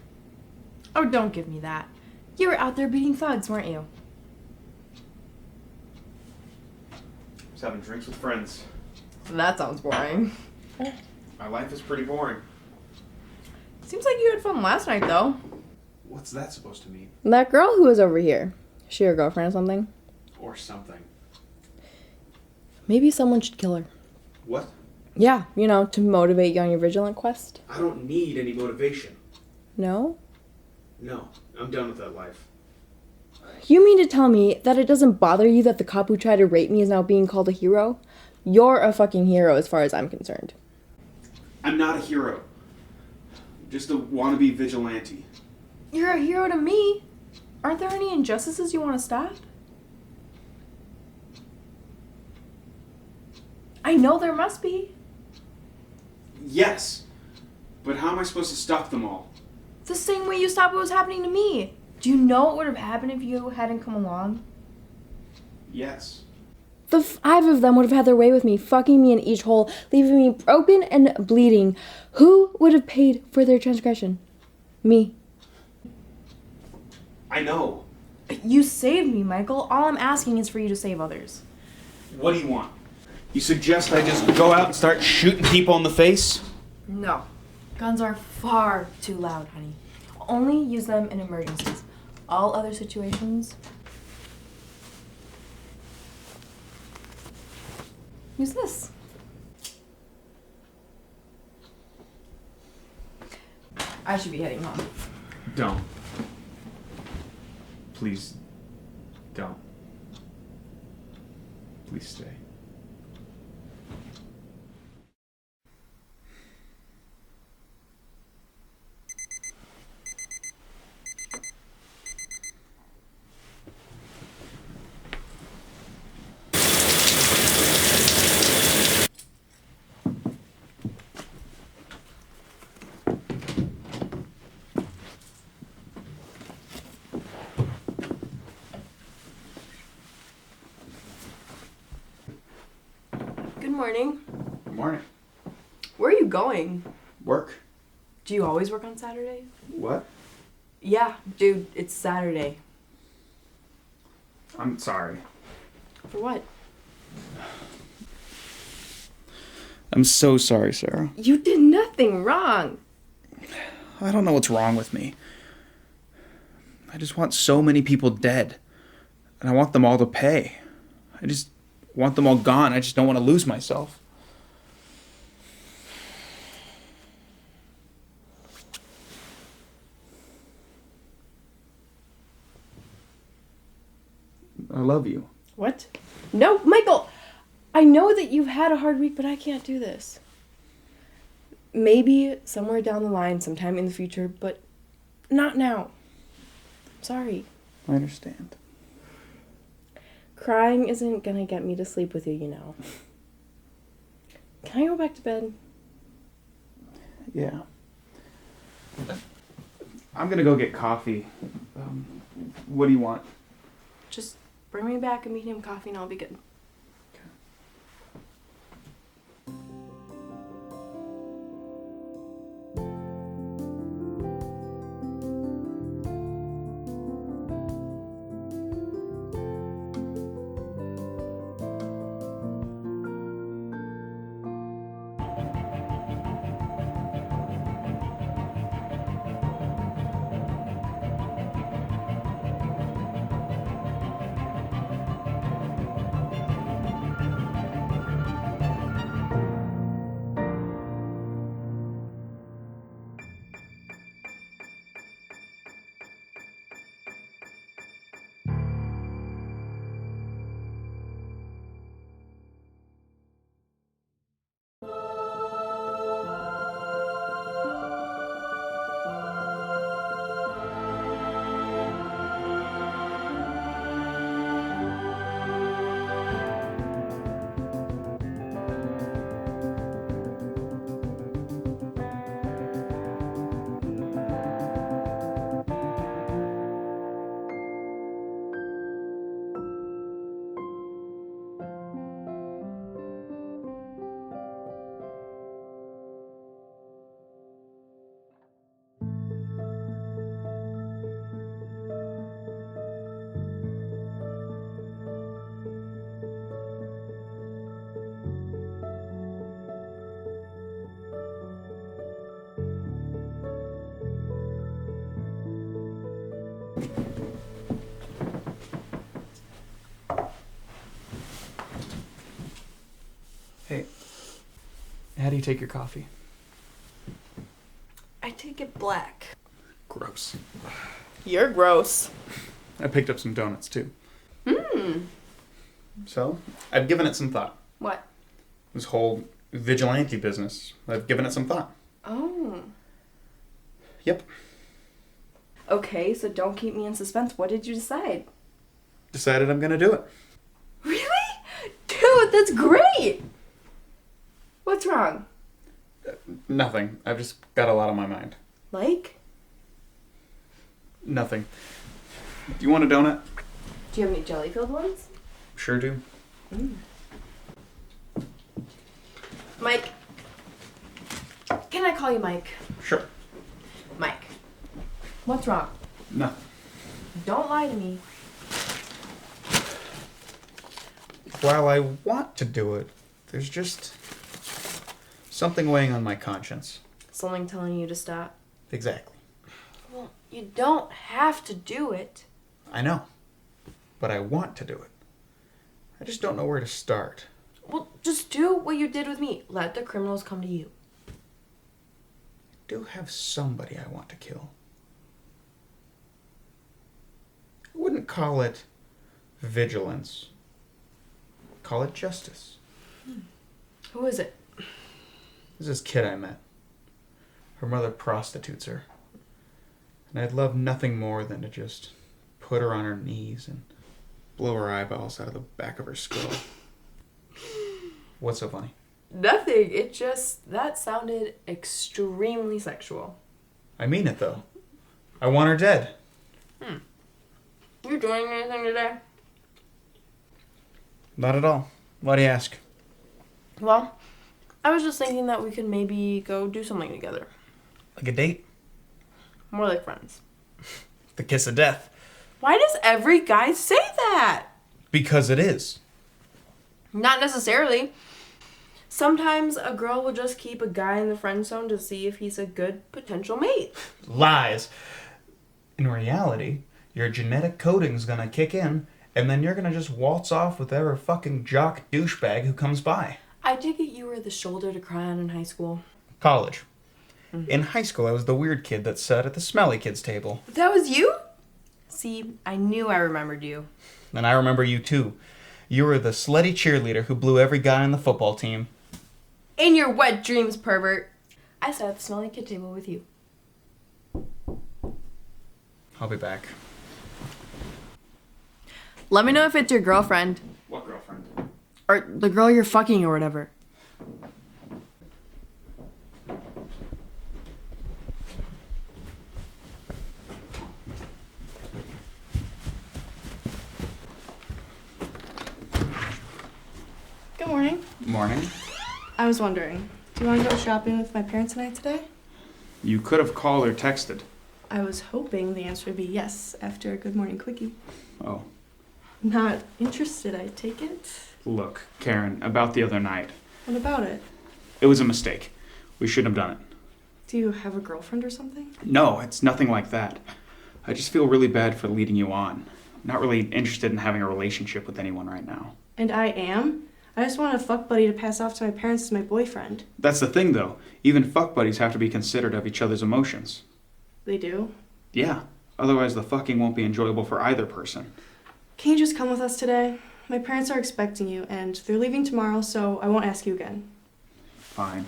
Oh, don't give me that. You were out there beating thugs, weren't you? Just having drinks with friends. That sounds boring. My life is pretty boring. Seems like you had fun last night, though. What's that supposed to mean? That girl who was over here, is she your girlfriend or something? Or something. Maybe someone should kill her. What? Yeah, you know, to motivate you on your vigilant quest. I don't need any motivation. No? No, I'm done with that life. You mean to tell me that it doesn't bother you that the cop who tried to rape me is now being called a hero? You're a fucking hero as far as I'm concerned. I'm not a hero. Just a wannabe vigilante. You're a hero to me. Aren't there any injustices you want to stop? I know there must be. Yes, but how am I supposed to stop them all? The same way you stopped what was happening to me. Do you know what would have happened if you hadn't come along? Yes. The 5 of them would have had their way with me, fucking me in each hole, leaving me broken and bleeding. Who would have paid for their transgression? Me. I know. You saved me, Michael. All I'm asking is for you to save others. What do you want? You suggest I just go out and start shooting people in the face? No. Guns are far too loud, honey. Only use them in emergencies. All other situations... Use this. I should be heading home. Don't. Please don't. Please stay. Good morning. Good morning. Where are you going? Work. Do you always work on Saturdays? What? Yeah, dude, it's Saturday. I'm sorry. For what? I'm so sorry, Sarah. You did nothing wrong. I don't know what's wrong with me. I just want so many people dead. And I want them all to pay. I just want them all gone. I just don't want to lose myself. I love you. What? No, Michael! I know that you've had a hard week, but I can't do this. Maybe somewhere down the line, sometime in the future, but not now. Sorry. I understand. Crying isn't gonna get me to sleep with you, you know. Can I go back to bed? Yeah. I'm gonna go get coffee. What do you want? Just bring me back a medium coffee and I'll be good. Hey, how do you take your coffee? I take it black. Gross. You're gross. I picked up some donuts too. Hmm. So, I've given it some thought. What? This whole vigilante business. I've given it some thought. Oh. Yep. Okay, so don't keep me in suspense. What did you decide? Decided I'm gonna do it. Really? Dude, that's great! What's wrong? Nothing. I've just got a lot on my mind. Like? Nothing. Do you want a donut? Do you have any jelly-filled ones? Sure do. Mike. Can I call you Mike? Sure. Mike. What's wrong? Nothing. Don't lie to me. While I want to do it, there's just something weighing on my conscience. Something telling you to stop? Exactly. Well, you don't have to do it. I know. But I want to do it. I just don't know where to start. Well, just do what you did with me. Let the criminals come to you. I do have somebody I want to kill. I wouldn't call it vigilance. Call it justice. Who is it? There's this kid I met. Her mother prostitutes her. And I'd love nothing more than to just put her on her knees and blow her eyeballs out of the back of her skull. What's so funny? Nothing. That sounded extremely sexual. I mean it, though. I want her dead. You doing anything today? Not at all. Why do you ask? Well, I was just thinking that we could maybe go do something together. Like a date? More like friends. The kiss of death. Why does every guy say that? Because it is. Not necessarily. Sometimes a girl will just keep a guy in the friend zone to see if he's a good potential mate. Lies. In reality, your genetic coding's gonna kick in, and then you're gonna just waltz off with every fucking jock douchebag who comes by. I take it you were the shoulder to cry on in high school. College. In high school, I was the weird kid that sat at the smelly kids table. That was you? See, I knew I remembered you. And I remember you too. You were the slutty cheerleader who blew every guy on the football team. In your wet dreams, pervert. I sat at the smelly kid table with you. I'll be back. Let me know if it's your girlfriend. What girlfriend? Or the girl you're fucking or whatever. Good morning. Morning. I was wondering, do you want to go shopping with my parents and I today? You could have called or texted. I was hoping the answer would be yes after a good morning quickie. Oh. Not interested, I take it? Look, Karen, about the other night. What about it? It was a mistake. We shouldn't have done it. Do you have a girlfriend or something? No, it's nothing like that. I just feel really bad for leading you on. Not really interested in having a relationship with anyone right now. And I am? I just want a fuck buddy to pass off to my parents as my boyfriend. That's the thing, though. Even fuck buddies have to be considerate of each other's emotions. They do? Yeah. Otherwise, the fucking won't be enjoyable for either person. Can you just come with us today? My parents are expecting you, and they're leaving tomorrow, so I won't ask you again. Fine.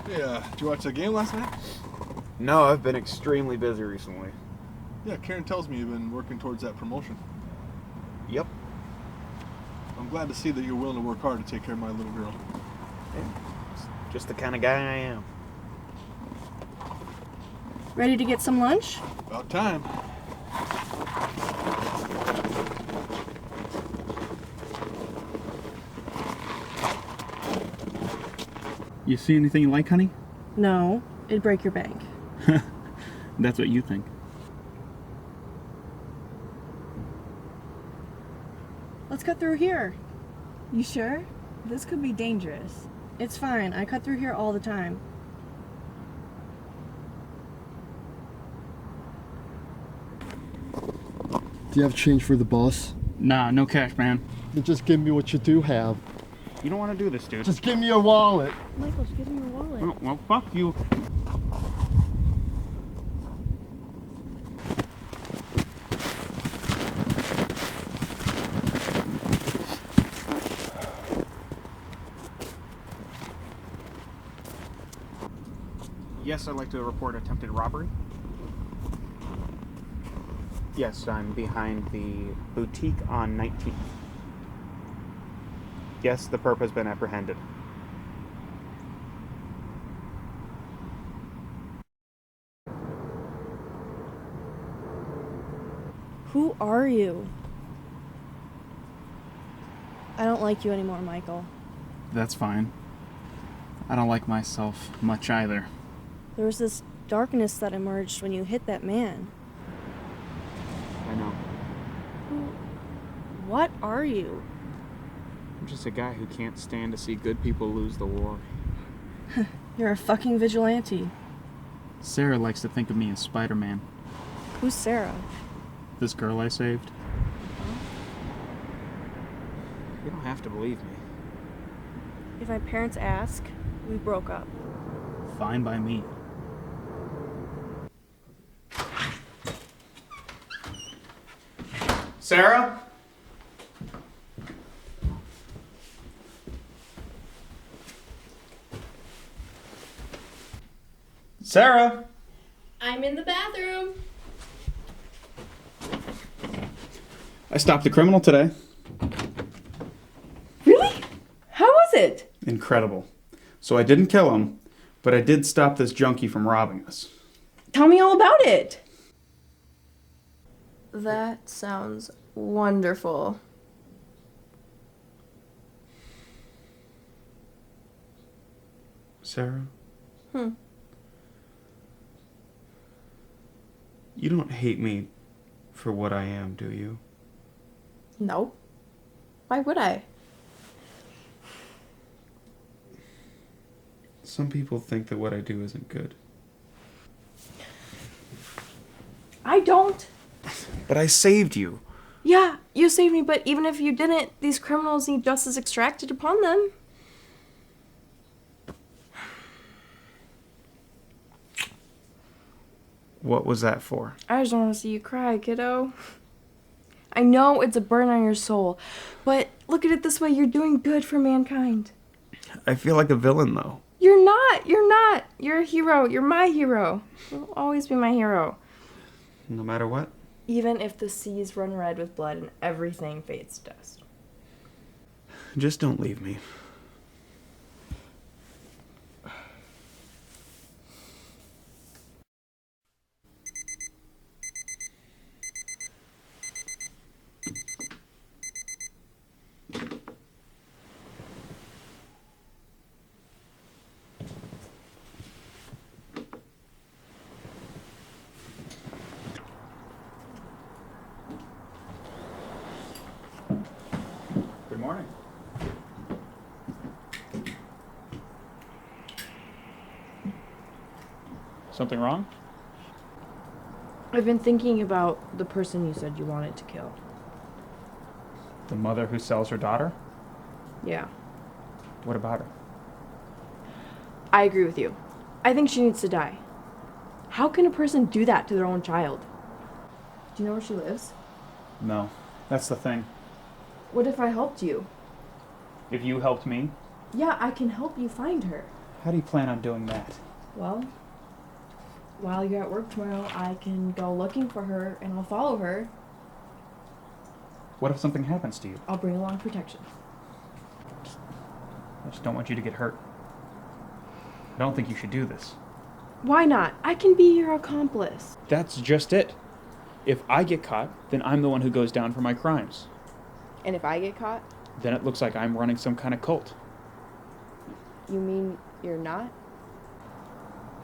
Yeah, did you watch the game last night? No, I've been extremely busy recently. Yeah, Karen tells me you've been working towards that promotion. Yep. I'm glad to see that you're willing to work hard to take care of my little girl. Yeah, just the kind of guy I am. Ready to get some lunch? About time. You see anything you like, honey? No, it'd break your bank. That's what you think. Let's cut through here. You sure? This could be dangerous. It's fine. I cut through here all the time. Do you have change for the bus? Nah, no cash, man. Then just give me what you do have. You don't want to do this, dude. Just give me your wallet. Michael, just give me your wallet. Well, fuck you. Yes, I'd like to report attempted robbery. Yes, I'm behind the boutique on 19th. Yes, the perp has been apprehended. Who are you? I don't like you anymore, Michael. That's fine. I don't like myself much either. There was this darkness that emerged when you hit that man. I know. What are you? I'm just a guy who can't stand to see good people lose the war. You're a fucking vigilante. Sarah likes to think of me as Spider-Man. Who's Sarah? This girl I saved. You don't have to believe me. If my parents ask, we broke up. Fine by me. Sarah? Sarah? I'm in the bathroom. I stopped the criminal today. Really? How was it? Incredible. So I didn't kill him, but I did stop this junkie from robbing us. Tell me all about it. That sounds wonderful. Sarah? Hmm. You don't hate me for what I am, do you? No. Why would I? Some people think that what I do isn't good. I don't. But I saved you. Yeah, you saved me, but even if you didn't, these criminals need justice extracted upon them. What was that for? I just don't want to see you cry, kiddo. I know it's a burden on your soul, but look at it this way, you're doing good for mankind. I feel like a villain, though. You're not. You're a hero. You're my hero. You'll always be my hero. No matter what? Even if the seas run red with blood and everything fades to dust. Just don't leave me. Good morning. Something wrong? I've been thinking about the person you said you wanted to kill. The mother who sells her daughter? Yeah. What about her? I agree with you. I think she needs to die. How can a person do that to their own child? Do you know where she lives? No, that's the thing. What if I helped you? If you helped me, Yeah, I can help you find her. how do you plan on doing that? Well, while you're at work tomorrow, I can go looking for her and I'll follow her. What if something happens to you? I'll bring along protection. I just don't want you to get hurt. I don't think you should do this. Why not? I can be your accomplice. That's just it. If I get caught, then I'm the one who goes down for my crimes. And if I get caught, Then it looks like I'm running some kind of cult. you mean you're not?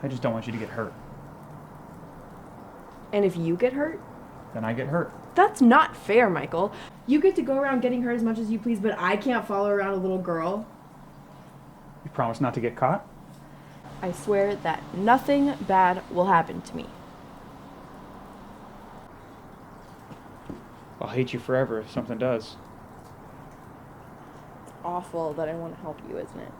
I just don't want you to get hurt. And if you get hurt? Then I get hurt. That's not fair, Michael. You get to go around getting hurt as much as you please, but I can't follow around a little girl. You promise not to get caught? I swear that nothing bad will happen to me. I'll hate you forever if something does. It's awful that I want to help you, isn't it?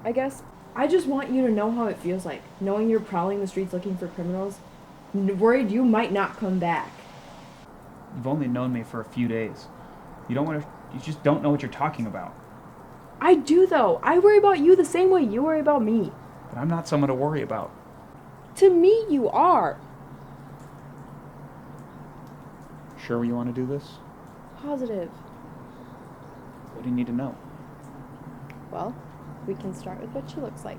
I guess I just want you to know how it feels like, knowing you're prowling the streets looking for criminals, worried you might not come back. You've only known me for a few days. You just don't know what you're talking about. I do, though. I worry about you the same way you worry about me. But I'm not someone to worry about. To me, you are. Sure you want to do this? Positive. What do you need to know? Well, we can start with what she looks like.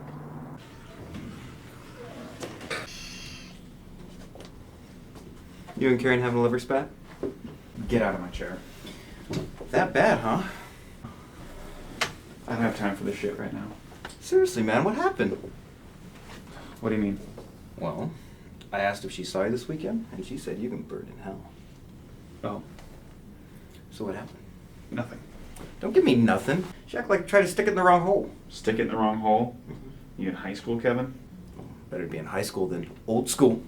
You and Karen having a liver spat? Get out of my chair. That bad, huh? I don't have time for this shit right now. Seriously, man, what happened? What do you mean? Well, I asked if she saw you this weekend, and she said you can burn in hell. Oh. So what happened? Nothing. Don't give me nothing. She acted like I tried to stick it in the wrong hole. Stick it in the wrong hole? You in high school, Kevin? Better be in high school than old school.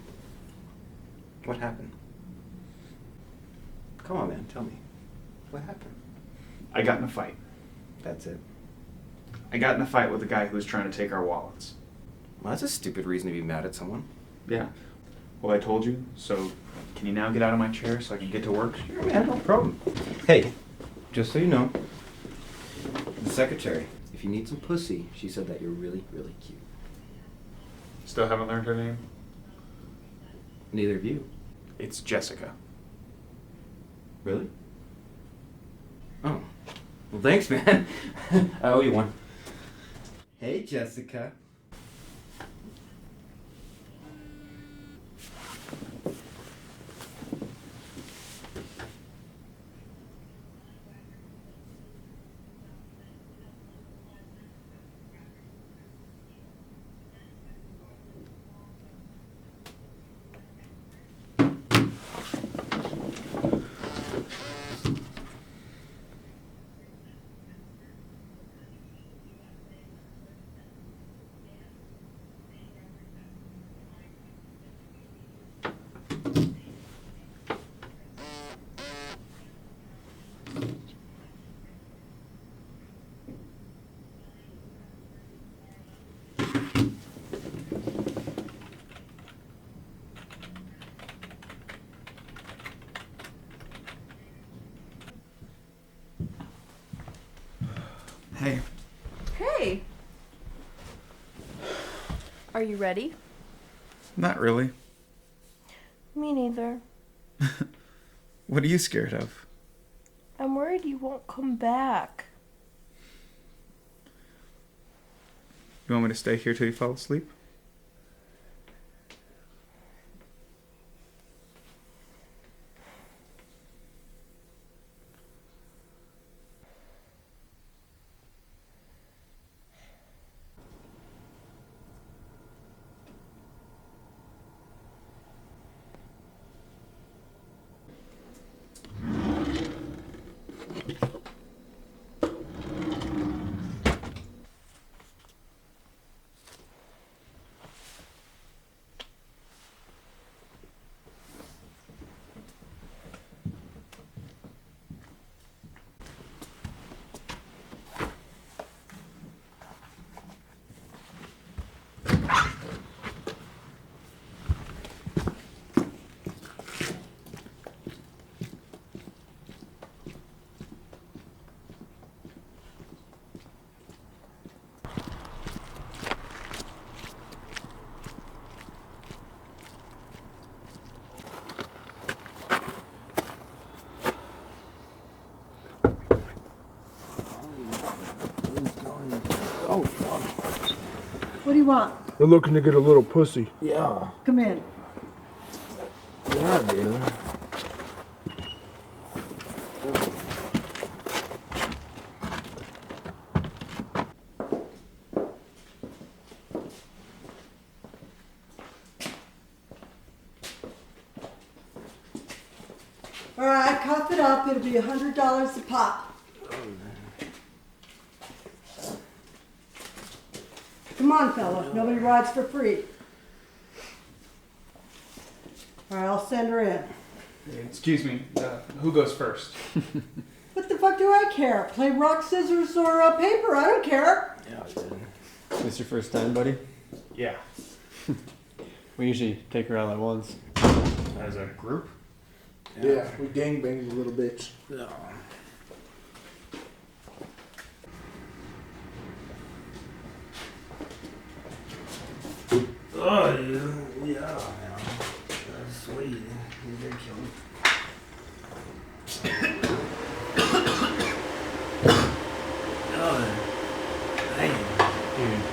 What happened? Come on, man, tell me. What happened? I got in a fight. That's it. I got in a fight with a guy who was trying to take our wallets. Well, that's a stupid reason to be mad at someone. Yeah. Well, I told you, so can you now get out of my chair so I can get to work? Sure, man, no problem. Hey, just so you know, the secretary, if you need some pussy, she said that you're really, really cute. Still haven't learned her name? Neither of you. It's Jessica. Really? Oh. Well, thanks, man. I owe you one. Hey, Jessica. Hey. Hey! Are you ready? Not really. Me neither. What are you scared of? I'm worried you won't come back. You want me to stay here till you fall asleep? Oh, fuck. What do you want? They're looking to get a little pussy. Yeah. Come in. Yeah, dude. All right, cough it up. It'll be $100 a pop. Come on, fella. Nobody rides for free. All right, I'll send her in. Excuse me, who goes first? What the fuck do I care? Play rock, scissors, or paper. I don't care. Yeah, I did. This your first time, buddy? Yeah. We usually take her out at once. As a group? Yeah, we gangbang the little bitch. Yeah. Oh, yeah, man. That's sweet. You did kill me. Oh, damn. Dude.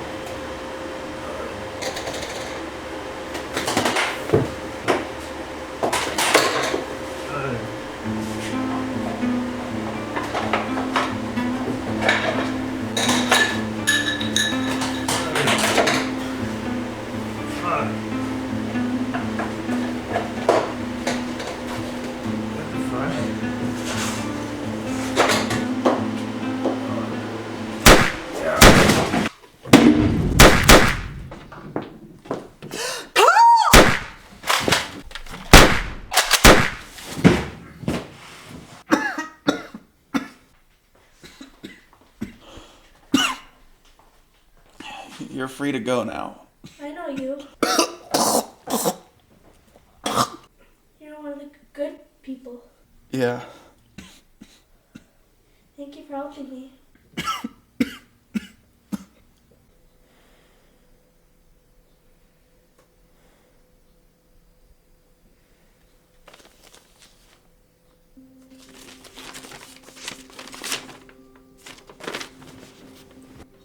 You're free to go now. I know you. You're one of the good people. Yeah. Thank you for helping me.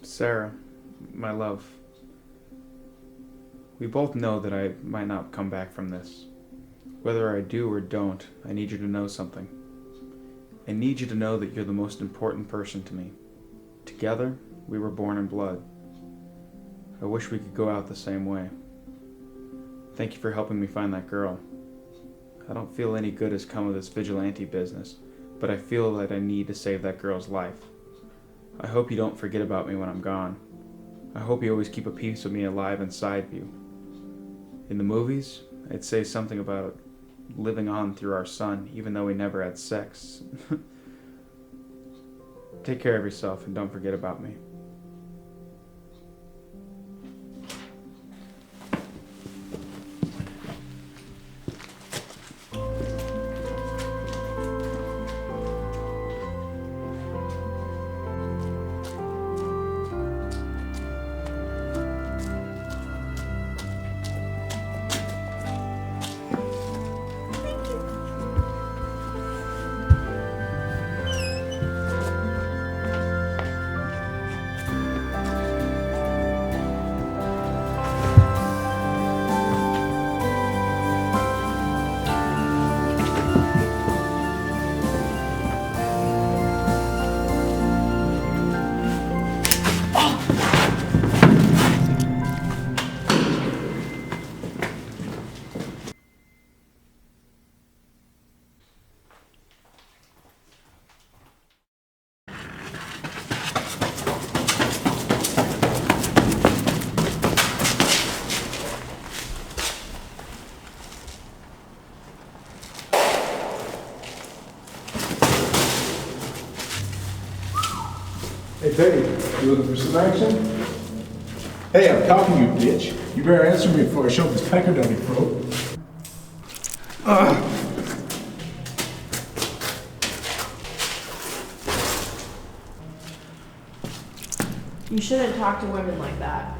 Sarah, my love, we both know that I might not come back from this. Whether I do or don't, I need you to know something. I need you to know that you're the most important person to me. Together, we were born in blood. I wish we could go out the same way. Thank you for helping me find that girl. I don't feel any good has come of this vigilante business, but I feel that I need to save that girl's life. I hope you don't forget about me when I'm gone. I hope you always keep a piece of me alive inside you. In the movies, I'd say something about living on through our son, even though we never had sex. Take care of yourself and don't forget about me. Hey, Dave, you looking for some action? Hey, I'm talking to you, bitch. You better answer me before I shove this pecker down your throat. You shouldn't talk to women like that.